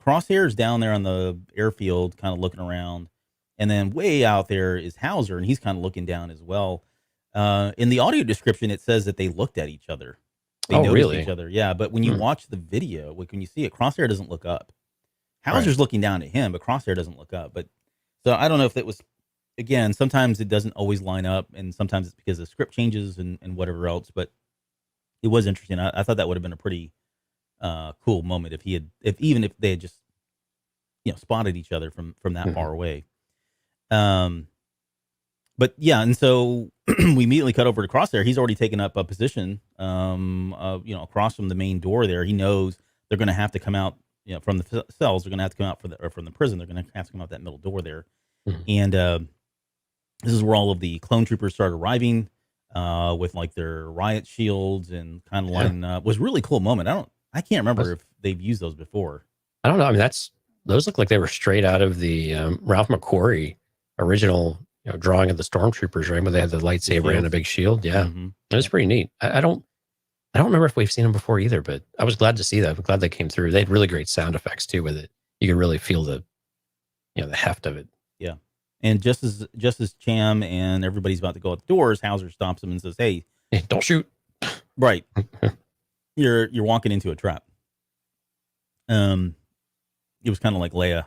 Crosshair's down there on the airfield kind of looking around. And then way out there is Hauser, and he's kind of looking down as well. In the audio description, it says that they looked at each other. They noticed each other. Yeah, but when you watch the video, when you see it, Crosshair doesn't look up. Hauser's looking down at him, but Crosshair doesn't look up. But so I don't know if it was, again, sometimes it doesn't always line up, and sometimes it's because the script changes and whatever else. But it was interesting. I thought that would have been a pretty cool moment if if they had just spotted each other from that far away. But yeah, and so we immediately cut over to Crosshair. He's already taken up a position, across from the main door there. He knows they're going to have to come out, from the cells. They're going to have to come out from the prison. They're going to have to come out that middle door there. Mm-hmm. And this is where all of the clone troopers start arriving with like their riot shields and kind of lining up. It was a really cool moment. I can't remember if they've used those before. I don't know. Those look like they were straight out of the Ralph McQuarrie original drawing of the stormtroopers, right? Where they had the lightsaber and a big shield. Yeah. Mm-hmm. It was pretty neat. I don't remember if we've seen them before either, but I was glad to see that. I'm glad they came through. They had really great sound effects too with it. You could really feel the heft of it. Yeah. And just as Cham and everybody's about to go out the doors, Hauser stops him and says, hey, don't shoot. Right. You're walking into a trap. It was kind of like Leia,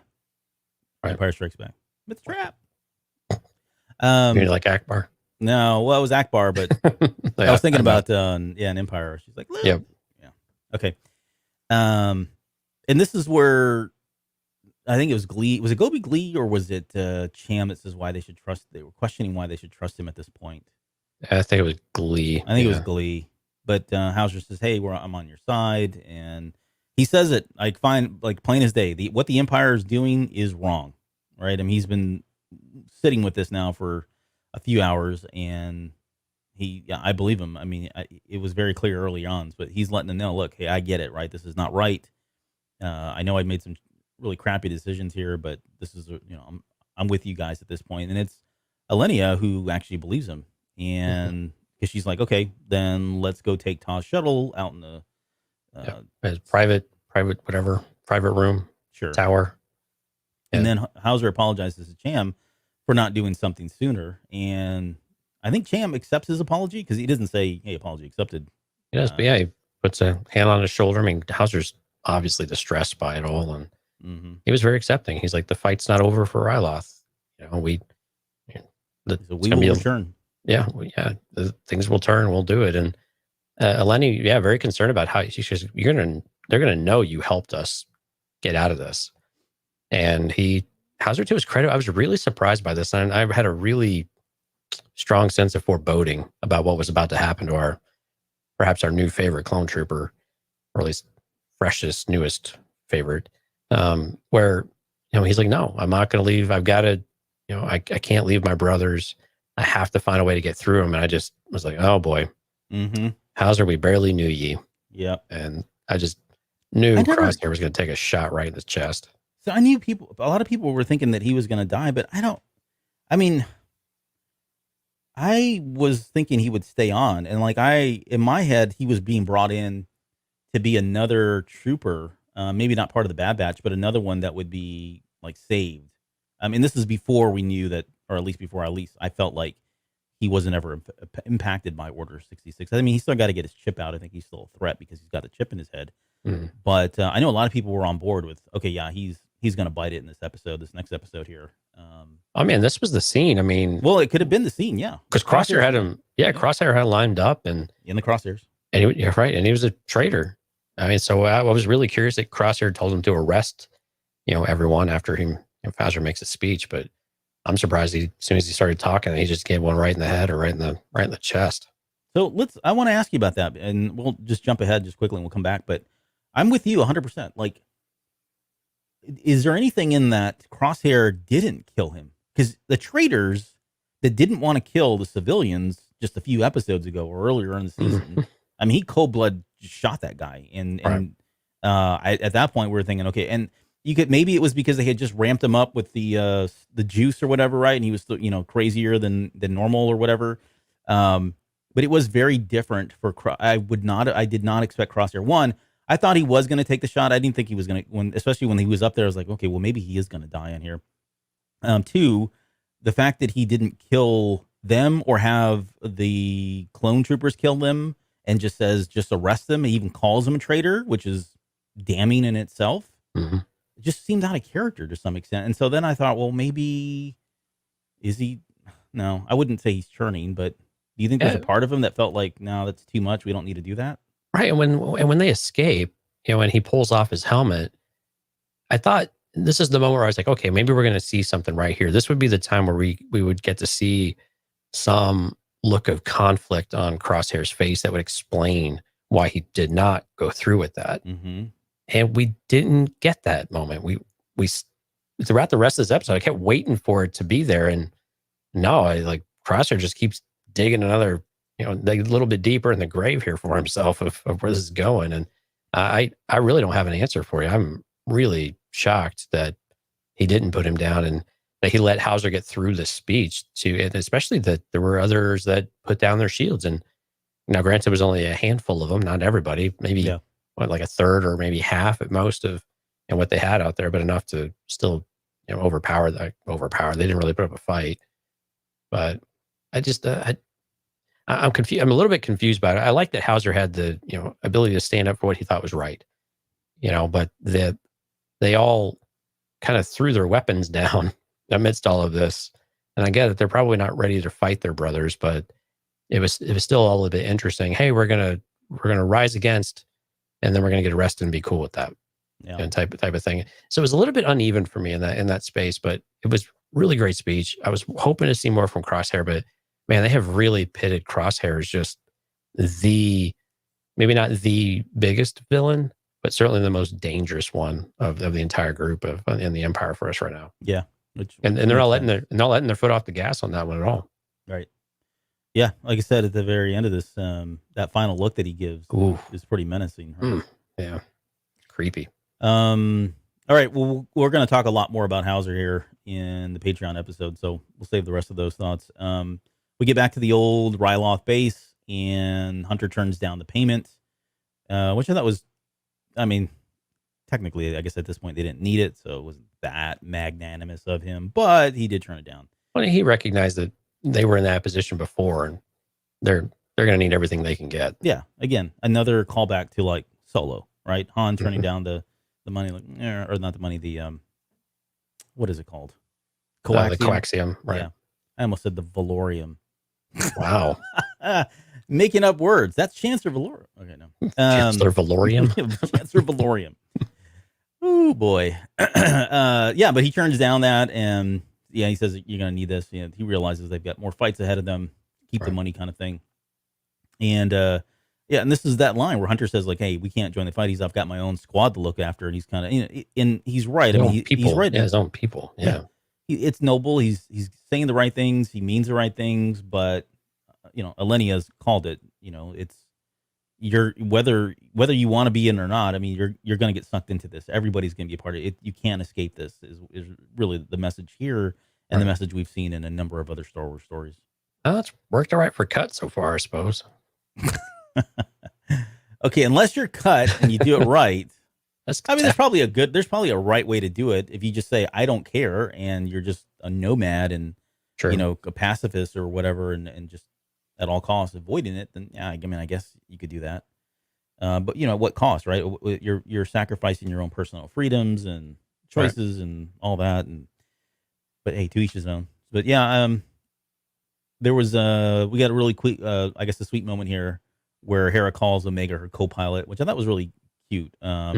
Empire Strikes Back. It's a trap. You're like Akbar? No, well, it was Akbar, but I was thinking about an Empire. She's like, Luke. Yep. Yeah. Okay. And this is where I think it was Glee. Was it Gobi Glee or was it Cham that says why they should trust? They were questioning why they should trust him at this point. I think it was Glee. I think it was Glee. But Hauser says, "Hey, I'm on your side," and he says it like fine, like plain as day. What the Empire is doing is wrong, right? I mean, he's been sitting with this now for a few hours, and I believe him. I mean, it was very clear early on, but he's letting them know, look, hey, I get it, right? This is not right. I know I made some really crappy decisions here, but this is, I'm with you guys at this point. And it's Elenia who actually believes him. And because she's like, okay, then let's go take Taw's shuttle out in the private room, sure, tower. And then Hauser apologizes to Cham for not doing something sooner. And I think Cham accepts his apology because he doesn't say, hey, apology accepted. He does, but he puts a hand on his shoulder. I mean, Hauser's obviously distressed by it all, and he was very accepting. He's like, the fight's not over for Ryloth. We will return. The things will turn. We'll do it. And Eleni, very concerned about how she says, they're gonna know you helped us get out of this. And Hauser, to his credit, I was really surprised by this, and I had a really strong sense of foreboding about what was about to happen to perhaps our new favorite clone trooper, or at least freshest, newest favorite. Where he's like, no, I'm not going to leave. I've got to, I can't leave my brothers. I have to find a way to get through them. And I just was like, oh boy, Hauser, we barely knew ye. Yeah, and I just knew Crosshair was going to take a shot right in the chest. So I knew a lot of people were thinking that he was going to die, but I was thinking he would stay on. And in my head, he was being brought in to be another trooper, maybe not part of the Bad Batch, but another one that would be saved. I mean, this is before we knew that, or at least before I felt like he wasn't ever impacted by Order 66. I mean, he's still got to get his chip out. I think he's still a threat because he's got the chip in his head. But I know a lot of people were on board with, okay, yeah, he's going to bite it in this next episode here. I mean, this was the scene. I mean, well, it could have been the scene, yeah, because Crosshair had him. Yeah, Crosshair had lined up and in the crosshairs, and he was a traitor. I mean, so I was really curious that Crosshair told him to arrest, everyone after Hauser makes a speech. But I'm surprised as soon as he started talking, he just gave one right in the head or right in the chest. So I want to ask you about that, and we'll just jump ahead just quickly and we'll come back. But I'm with you 100%. Is there anything in that Crosshair didn't kill him? Because the traitors that didn't want to kill the civilians just a few episodes ago or earlier in the season, I mean, he cold blood shot that guy, and at that point we were thinking, okay, and maybe it was because they had just ramped him up with the juice or whatever, right? And he was crazier than normal or whatever. But it was very different for I did not expect Crosshair. One, I thought he was going to take the shot. I didn't think he was going to, especially when he was up there. I was like, okay, well, maybe he is going to die on here. Two, the fact that he didn't kill them or have the clone troopers kill them and just says, just arrest them. He even calls him a traitor, which is damning in itself. It just seemed out of character to some extent. And so then I thought, well, maybe is he? No, I wouldn't say he's churning, but do you think there's a part of him that felt like, no, that's too much. We don't need to do that. Right. And when they escape, when he pulls off his helmet, I thought this is the moment where I was like, okay, maybe we're going to see something right here. This would be the time where we would get to see some look of conflict on Crosshair's face that would explain why he did not go through with that. And we didn't get that moment. We throughout the rest of this episode, I kept waiting for it to be there. And no, Crosshair just keeps digging another, a little bit deeper in the grave here for himself of where this is going. And I really don't have an answer for you. I'm really shocked that he didn't put him down and that he let Hauser get through the speech and especially that there were others that put down their shields. And now granted, it was only a handful of them, not everybody, maybe a third or maybe half at most of what they had out there, but enough to still, overpower. They didn't really put up a fight, but I just, I'm confused. I'm a little bit confused by it. I like that Hauser had the, ability to stand up for what he thought was right, but they all kind of threw their weapons down amidst all of this. And I get that they're probably not ready to fight their brothers, but it was still a little bit interesting. Hey, we're going to rise against, and then we're going to get arrested and be cool with that type of thing. So it was a little bit uneven for me in that space, but it was really great speech. I was hoping to see more from Crosshair, but man, they have really pitted Crosshair as just maybe not the biggest villain, but certainly the most dangerous one of the entire group in the Empire for us right now. Yeah. And they're not letting their foot off the gas on that one at all. Right. Yeah, like I said at the very end of this, that final look that he gives Ooh. is pretty menacing. Right? Yeah, creepy. All right, well, we're going to talk a lot more about Hauser here in the Patreon episode, so we'll save the rest of those thoughts. We get back to the old Ryloth base, and Hunter turns down the payment, which I thought was, I mean, technically, I guess at this point they didn't need it, so it wasn't that magnanimous of him, but he did turn it down. Well, he recognized that they were in that position before, and they're going to need everything they can get. Yeah, again, another callback to like Solo, right? Han turning down the money, like, or not the money, the what is it called? Coaxium. The coaxium, right? Yeah, I almost said the Valorium. Wow, making up words. That's Chancellor Valorium. Okay, no, Chancellor Valorium. Chancellor Valorium. Oh boy, yeah, but he turns down that, and yeah, he says you're gonna need this. You know, he realizes they've got more fights ahead of them. Keep the money, kind of thing. And yeah, and this is that line where Hunter says like, "Hey, we can't join the fight. I've got my own squad to look after," and he's kind of, you know, and he's right. His I mean, he's right. Yeah, his own people. Yeah, it's noble. He's saying the right things. He means the right things, but you know, Alenia's called it. You know, it's whether you want to be in or not. I mean, you're going to get sucked into this. Everybody's going to be a part of it. You can't escape this. Is really the message here, and the message we've seen in a number of other Star Wars stories. Oh, it's worked all right for Cut so far, I suppose. Okay, unless you're cut and you do it right. I mean, there's probably a right way to do it. If you just say, I don't care, and you're just a nomad and, you know, a pacifist or whatever, and just at all costs avoiding it, then yeah, I mean, I guess you could do that. But you know, at what cost, right? You're sacrificing your own personal freedoms and choices and all that. But hey, to each his own. But yeah, there was we got a really quick, I guess, a sweet moment here where Hera calls Omega her co-pilot, which I thought was really cute. I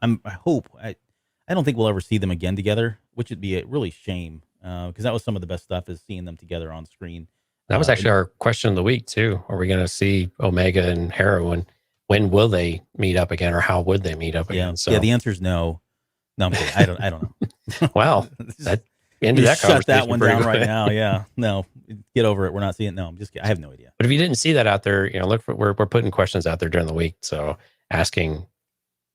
don't think we'll ever see them again together, which would be a really shame, because that was some of the best stuff, is seeing them together on screen. That was actually our question of the week too. Are we going to see Omega and Hera? When will they meet up again, or how would they meet up again? So yeah, the answer is no. No, I'm kidding. I don't know. Wow, that ended that shut that one down good. right now. Yeah, no, get over it. We're not seeing it. No, I'm just kidding. I have no idea. But if you didn't see that out there, you know, look for we're putting questions out there during the week. So asking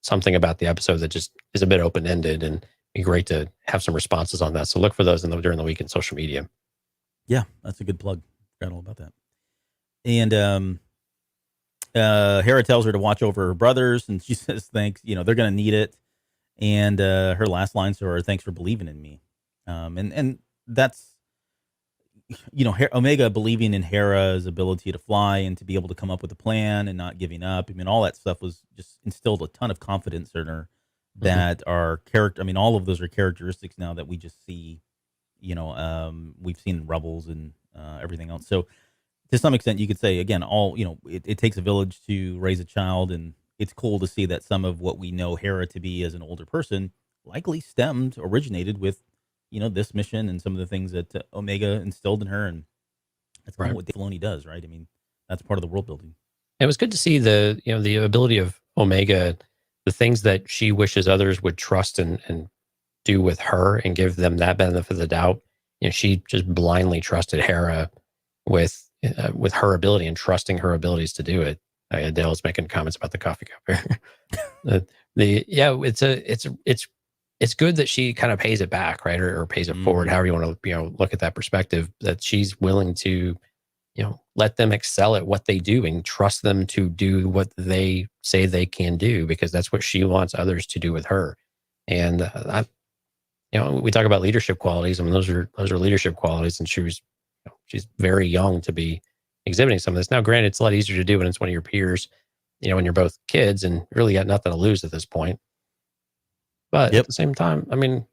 something about the episode that just is a bit open ended, and it'd be great to have some responses on that. So look for those during the week in social media. Yeah, that's a good plug. Forgot all about that. And Hera tells her to watch over her brothers, and she says thanks. You know, they're going to need it. And her last lines to her, thanks for believing in me. And that's, you know, Omega believing in Hera's ability to fly and to be able to come up with a plan and not giving up. I mean, all that stuff was just instilled a ton of confidence in her that are character. I mean, all of those are characteristics now that we just see, you know, we've seen in Rebels and everything else. So to some extent, you could say, again, it takes a village to raise a child, and it's cool to see that some of what we know Hera to be as an older person likely originated with, you know, this mission and some of the things that Omega instilled in her. And that's kind of what Dave Filoni does, right? I mean, that's part of the world building. It was good to see the ability of Omega, the things that she wishes others would trust and do with her and give them that benefit of the doubt. You know, she just blindly trusted Hera with her ability and trusting her abilities to do it. Dale's making comments about the coffee cup here. It's good that she kind of pays it back, right? Or pays it forward, however you want to, you know, look at that perspective, that she's willing to, you know, let them excel at what they do and trust them to do what they say they can do, because that's what she wants others to do with her. And you know, we talk about leadership qualities. I mean, those are leadership qualities, and she's very young to be exhibiting some of this. Now, granted, it's a lot easier to do when it's one of your peers, you know, when you're both kids and really got nothing to lose at this point. But at the same time, I mean,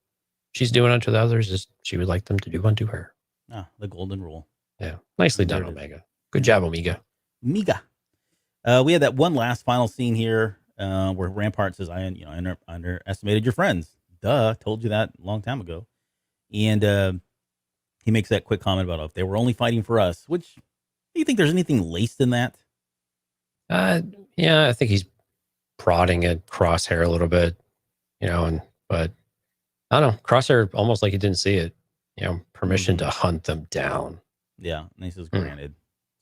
she's doing unto the others as she would like them to do unto her. Ah, the golden rule. Yeah. Nicely done, Omega. Good job, Omega. Omega. We had that one last final scene here where Rampart says, I underestimated your friends. Duh, told you that a long time ago. And he makes that quick comment about, if they were only fighting for us, which, do you think there's anything laced in that? Yeah, I think he's prodding at Crosshair a little bit, you know, but I don't know. Crosshair almost like he didn't see it, you know, permission to hunt them down. Yeah. And he says, granted.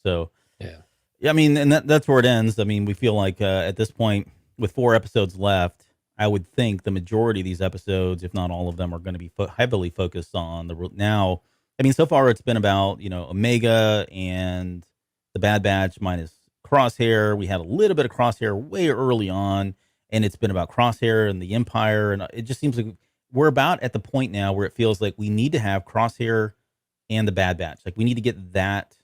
So Yeah. I mean, and that's where it ends. I mean, we feel like at this point, with 4 episodes left, I would think the majority of these episodes, if not all of them, are going to be heavily focused on now. I mean, so far it's been about Omega and the Bad Batch minus Crosshair. We had a little bit of Crosshair way early on, and it's been about Crosshair and the Empire, and it just seems like we're about at the point now where it feels like we need to have Crosshair and the Bad Batch. Like we need to get that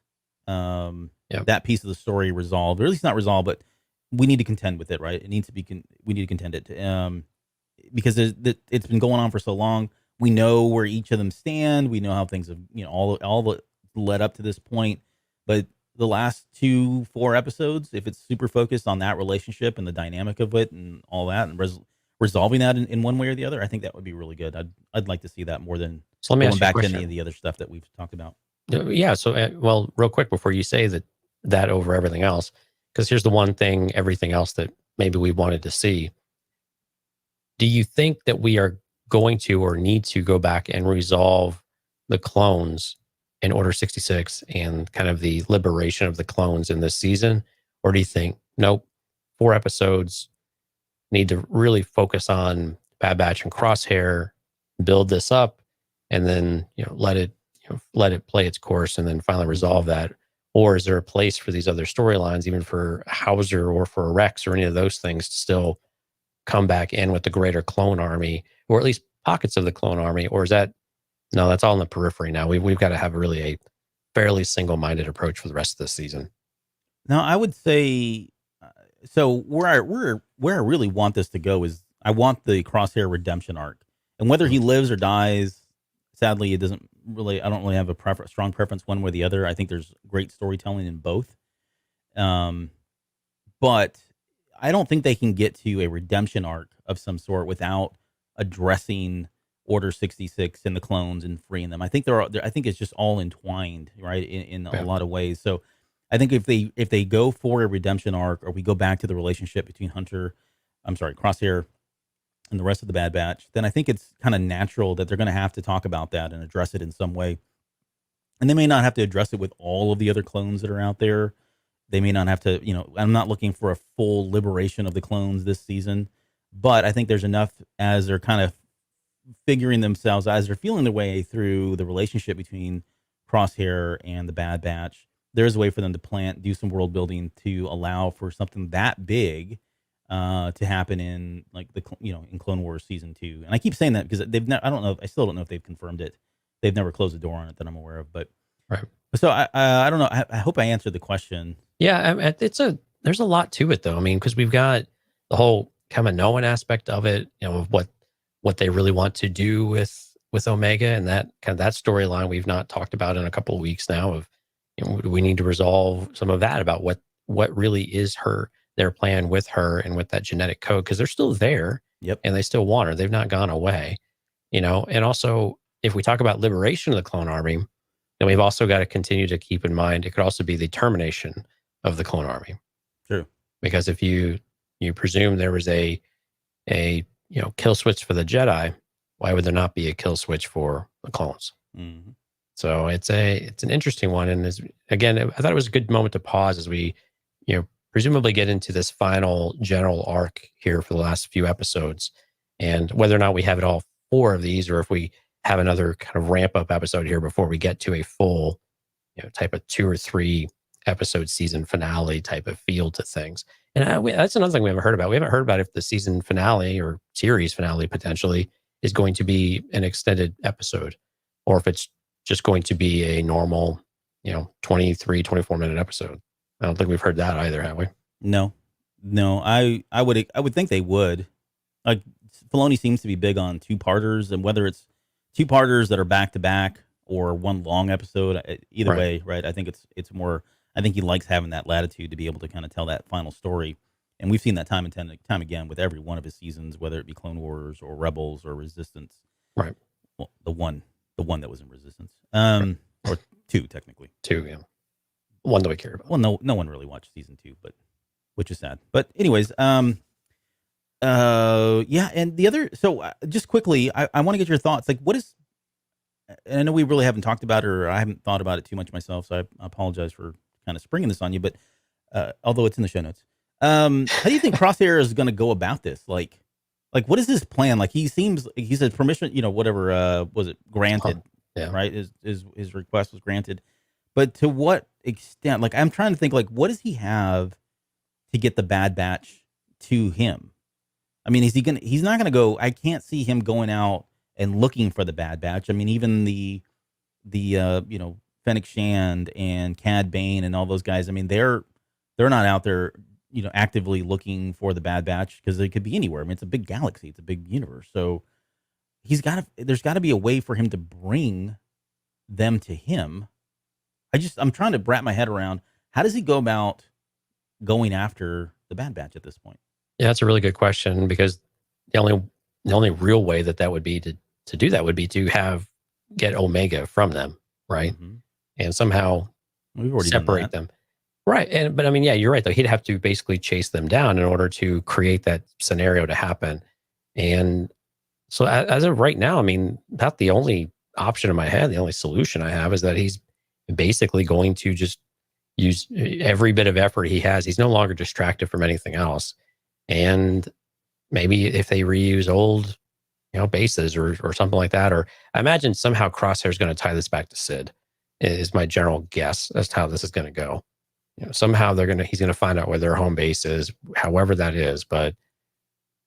that piece of the story resolved, or at least not resolved, but we need to contend with it, right? It needs to be. We need to contend it because it's been going on for so long. We know where each of them stand. We know how things have, all the led up to this point. But the last 4 episodes, if it's super focused on that relationship and the dynamic of it and all that, and resolving that in one way or the other, I think that would be really good. I'd like to see that more than going back to any of the other stuff that we've talked about. Yeah. So, well, real quick before you say that over everything else, because here's the one thing, everything else that maybe we wanted to see. Do you think that we are going to or need to go back and resolve the clones in Order 66 and kind of the liberation of the clones in this season? Or do you think, nope, 4 episodes, need to really focus on Bad Batch and Crosshair, build this up, and then let it play its course and then finally resolve that? Or is there a place for these other storylines, even for Hauser or for Rex or any of those things, to still come back in with the greater clone army, or at least pockets of the clone army? Or is that, no, that's all in the periphery now? We've got to have really a fairly single-minded approach for the rest of this season. Now, I would say, so where I really want this to go is I want the Crosshair redemption arc, and whether he lives or dies, sadly, it doesn't really. I don't really have a strong preference one way or the other. I think there's great storytelling in both, but I don't think they can get to a redemption arc of some sort without addressing Order 66 and the clones and freeing them. I think I think it's just all entwined, right, in a lot of ways. So I think if they go for a redemption arc, or we go back to the relationship between Crosshair and the rest of the Bad Batch, then I think it's kind of natural that they're going to have to talk about that and address it in some way. And they may not have to address it with all of the other clones that are out there. They may not have to, I'm not looking for a full liberation of the clones this season, but I think there's enough as they're kind of figuring themselves, as they're feeling their way through the relationship between Crosshair and the Bad Batch. There's a way for them to do some world building to allow for something that big to happen in in Clone Wars season 2. And I keep saying that because I still don't know if they've confirmed it. They've never closed the door on it that I'm aware of, but right. So I don't know. I hope I answered the question. Yeah, there's a lot to it though. I mean, because we've got the whole Kaminoan aspect of it, of what they really want to do with Omega, and that kind of that storyline we've not talked about in a couple of weeks now. Of we need to resolve some of that about what really is their plan with her and with that genetic code, because they're still there. Yep. And they still want her. They've not gone away. And also if we talk about liberation of the clone army, then we've also got to continue to keep in mind it could also be the termination of the clone army. True. Because if you presume there was a kill switch for the Jedi, why would there not be a kill switch for the clones? Mm-hmm. So it's an interesting one. And again, I thought it was a good moment to pause as we, presumably get into this final general arc here for the last few episodes, and whether or not we have it all 4 of these, or if we have another kind of ramp up episode here before we get to a full, type of 2 or 3 episode season finale type of feel to things. And that's another thing we haven't heard about. We haven't heard about if the season finale or series finale potentially is going to be an extended episode, or if it's just going to be a normal, 23, 24-minute episode. I don't think we've heard that either, have we? No. I would think they would. Like, Filoni seems to be big on 2-parters, and whether it's 2-parters that are back to back or one long episode, either way, right? I think it's more. I think he likes having that latitude to be able to kind of tell that final story, and we've seen that time and time again with every one of his seasons, whether it be Clone Wars or Rebels or Resistance. Right. Well, the one that was in Resistance, or 2 technically. 2, yeah. One that we care about. Well, no one really watched season 2, but which is sad. But anyways, yeah, and the other. So just quickly, I want to get your thoughts. Like, what is? And I know we really haven't talked about it, or I haven't thought about it too much myself, so I apologize for kind of springing this on you, but although it's in the show notes, how do you think Crosshair is going to go about this? Like what is his plan? Like he said permission, whatever was it granted, right? His request was granted, but to what extent? Like I'm trying to think, like what does he have to get the Bad Batch to him? I mean, he's not gonna go. I can't see him going out and looking for the Bad Batch. I mean, even the Fennec Shand and Cad Bane and all those guys. I mean, they're not out there, actively looking for the Bad Batch because they could be anywhere. I mean, it's a big galaxy, it's a big universe. So there's got to be a way for him to bring them to him. I'm trying to wrap my head around how does he go about going after the Bad Batch at this point? Yeah, that's a really good question, because the only real way that would be to do that would be to get Omega from them, right? Mm-hmm. And somehow we've already separate them. Right. But I mean, yeah, you're right though. He'd have to basically chase them down in order to create that scenario to happen. And so as of right now, I mean, about the only option in my head, the only solution I have is that he's basically going to just use every bit of effort he has. He's no longer distracted from anything else. And maybe if they reuse old, bases or something like that, or I imagine somehow Crosshair is going to tie this back to Sid, is my general guess as to how this is going to go. Somehow he's going to find out where their home base is, however that is. But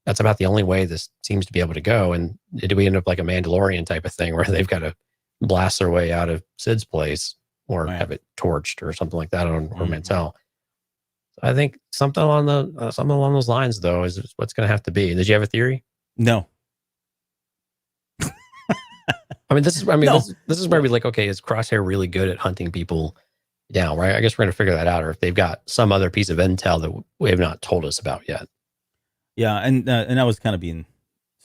that's about the only way this seems to be able to go. And do we end up like a Mandalorian type of thing where they've got to blast their way out of Sid's place or have it torched or something like that on Mantell? I think something along those lines, though, is what's going to have to be. Did you have a theory? No. This is where we okay, is Crosshair really good at hunting people down, right? I guess we're going to figure that out, or if they've got some other piece of intel that we have not told us about yet. Yeah, and I was kind of being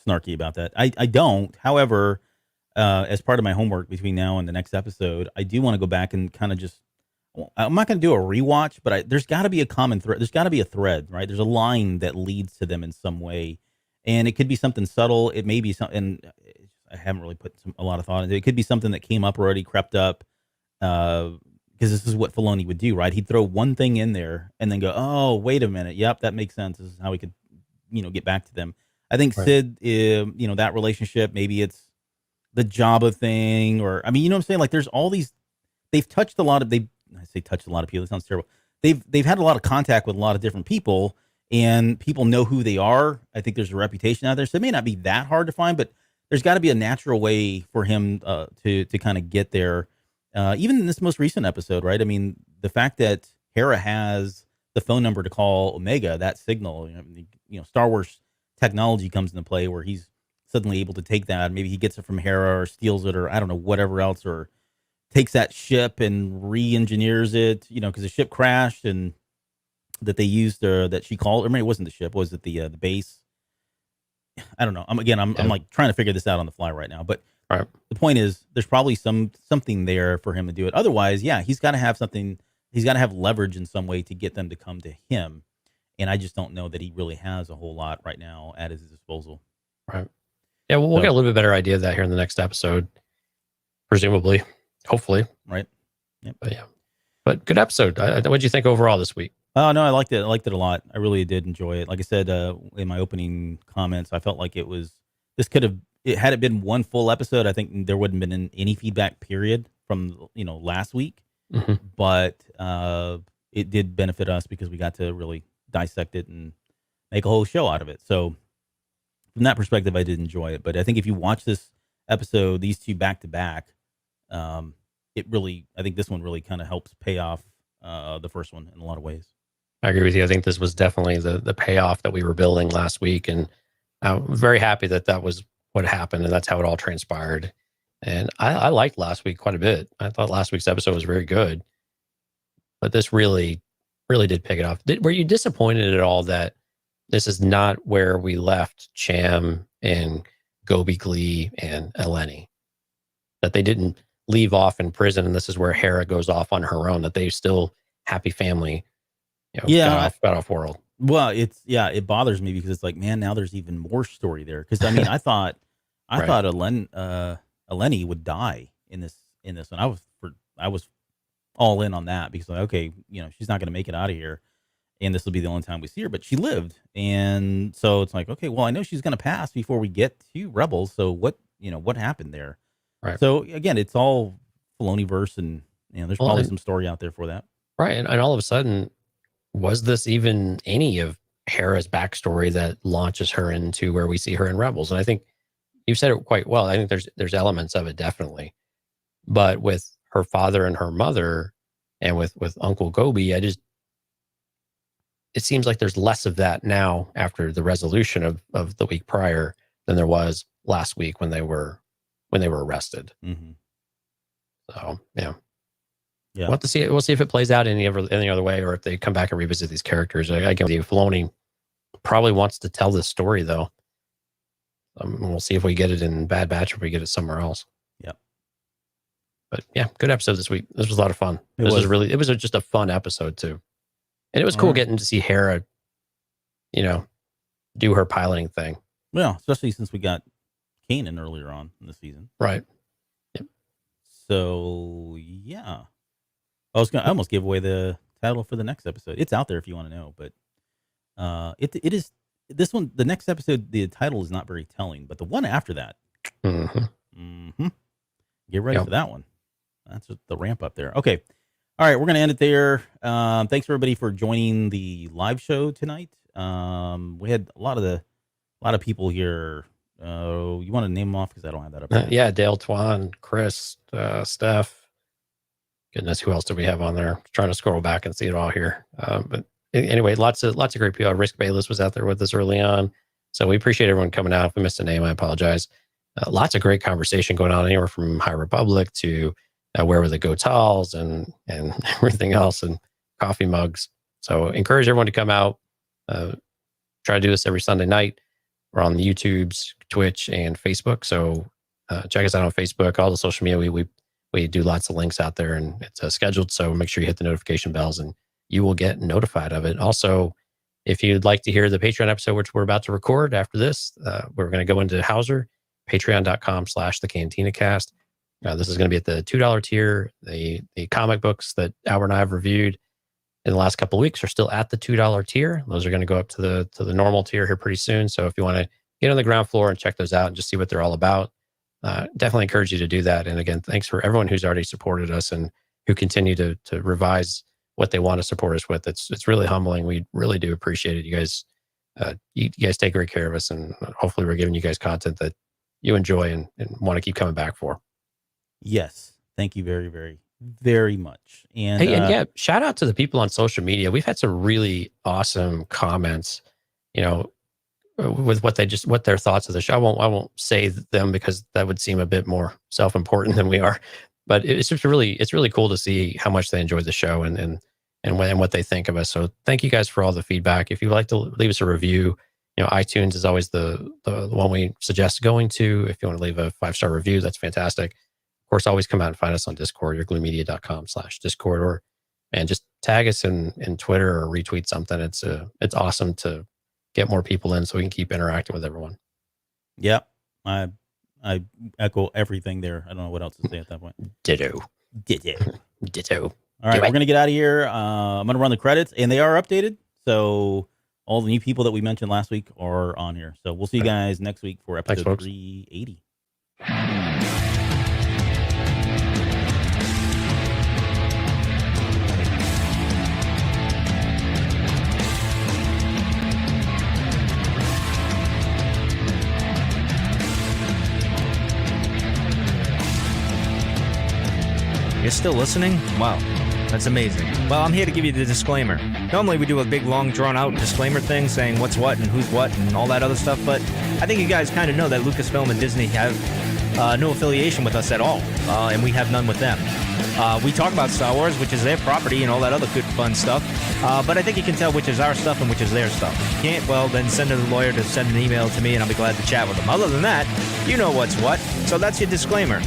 snarky about that. I don't. However, as part of my homework between now and the next episode, I do want to go back and kind of just. I'm not going to do a rewatch, but there's got to be a common thread. There's got to be a thread, right? There's a line that leads to them in some way, and it could be something subtle. It may be something. I haven't really put a lot of thought into it. It could be something that came up already, crept up, because this is what Filoni would do, right? He'd throw one thing in there and then go, "Oh, wait a minute. Yep, that makes sense. This is how we could, get back to them." I think Sid, that relationship, maybe it's the Jabba thing, or I mean, you know what I'm saying? Like, there's all these. They've touched a lot of. I say touched a lot of people. That sounds terrible. They've had a lot of contact with a lot of different people, and people know who they are. I think there's a reputation out there, so it may not be that hard to find, but there's got to be a natural way for him to kind of get there. Even in this most recent episode, right? I mean, the fact that Hera has the phone number to call Omega, that signal, Star Wars technology comes into play where he's suddenly able to take that. Maybe he gets it from Hera or steals it, or I don't know, whatever else, or takes that ship and re-engineers it, because the ship crashed and that they used that she called. Or maybe it wasn't the ship. Was it the base? I don't know. I'm like trying to figure this out on the fly right now. But the point is, there's probably something there for him to do it. Otherwise, yeah, he's got to have something. He's got to have leverage in some way to get them to come to him. And I just don't know that he really has a whole lot right now at his disposal. Right. Yeah, we'll get a little bit better idea of that here in the next episode, presumably. Hopefully. Right. Yep. But good episode. What did you think overall this week? Oh, no, I liked it. I liked it a lot. I really did enjoy it. Like I said in my opening comments, I felt like had it been one full episode, I think there wouldn't have been any feedback period from, last week. Mm-hmm. But it did benefit us because we got to really dissect it and make a whole show out of it. So from that perspective, I did enjoy it. But I think if you watch this episode, these two back to back, I think this one really kind of helps pay off the first one in a lot of ways. I agree with you. I think this was definitely the payoff that we were building last week, and I'm very happy that was what happened, and that's how it all transpired. And I liked last week quite a bit. I thought last week's episode was very good, but this really, really did pick it off. Were you disappointed at all that this is not where we left Cham and Gobi Glee and Eleni? That they didn't leave off in prison, and this is where Hera goes off on her own, that they still happy family, got off world. Well, it bothers me because it's like, man, now there's even more story there. Because I mean, I thought Eleni would die in this one. I was all in on that because like, okay, she's not going to make it out of here, and this will be the only time we see her. But she lived, and so it's like, okay, well, I know she's going to pass before we get to Rebels. So what happened there? Right. So again, it's all Filoni-verse, and there's probably some story out there for that. Right, and all of a sudden, was this even any of Hera's backstory that launches her into where we see her in Rebels? And I think you've said it quite well. I think there's elements of it definitely, but with her father and her mother, and with Uncle Gobi, it seems like there's less of that now after the resolution of the week prior than there was last week when they were arrested. Mm-hmm. So yeah. Yeah, We'll see if it plays out any other way, or if they come back and revisit these characters. I can believe Filoni probably wants to tell this story, though. We'll see if we get it in Bad Batch or if we get it somewhere else. Yep. But yeah, good episode this week. This was a lot of fun. It was just a fun episode too, and it was cool getting to see Hera, do her piloting thing. Well, especially since we got Kanan earlier on in the season, right? Yep. So yeah. I almost gave away the title for the next episode. It's out there if you want to know, but it is this one. The next episode, the title is not very telling, but the one after that, get ready for that one. That's the ramp up there. Okay, all right, we're gonna end it there. Thanks everybody for joining the live show tonight. We had a lot of people here. You want to name them off because I don't have that up there. Yeah, Dale Twan, Chris, Steph. Goodness, who else do we have on there? Trying to scroll back and see it all here. But anyway, lots of great people. Risk Bayless was out there with us early on. So we appreciate everyone coming out. If we missed a name, I apologize. Lots of great conversation going on, anywhere from High Republic to Where Were the Gotals and everything else, and coffee mugs. So encourage everyone to come out. Try to do this every Sunday night. We're on the YouTubes, Twitch, and Facebook. So check us out on Facebook. All the social media, we do lots of links out there, and it's scheduled. So make sure you hit the notification bells and you will get notified of it. Also, if you'd like to hear the Patreon episode, which we're about to record after this, we're going to go into Hauser, patreon.com/thecantinaCast. This is going to be at the $2 tier. The comic books that Albert and I have reviewed in the last couple of weeks are still at the $2 tier. Those are going to go up to the normal tier here pretty soon. So if you want to get on the ground floor and check those out and just see what they're all about, definitely encourage you to do that. And again, thanks for everyone who's already supported us and who continue to revise what they want to support us with. It's really humbling. We really do appreciate it. You guys take great care of us, and hopefully we're giving you guys content that you enjoy and want to keep coming back for. Yes. Thank you very, very, very much. And, and shout out to the people on social media. We've had some really awesome comments, with what their thoughts of the show. I won't say them because that would seem a bit more self-important than we are, but it's really cool to see how much they enjoyed the show and what they think of us. So thank you guys for all the feedback. If you'd like to leave us a review, iTunes is always the one we suggest going to. If you want to leave a 5-star review, that's fantastic. Of course, always come out and find us on Discord, yourgluemedia.com/Discord, and just tag us in Twitter or retweet something. It's awesome to get more people in so we can keep interacting with everyone. Yep. I echo everything there. I don't know what else to say at that point. Ditto. All right, we're going to get out of here. I'm going to run the credits, and they are updated. So all the new people that we mentioned last week are on here. So we'll see you guys next week for episode 380. You're still listening? Wow, that's amazing. Well, I'm here to give you the disclaimer. Normally we do a big, long, drawn-out disclaimer thing saying what's what and who's what and all that other stuff, but I think you guys kind of know that Lucasfilm and Disney have no affiliation with us at all, and we have none with them. We talk about Star Wars, which is their property and all that other good, fun stuff, but I think you can tell which is our stuff and which is their stuff. If you can't, well, then send a lawyer to send an email to me, and I'll be glad to chat with them. Other than that, you know what's what, so that's your disclaimer.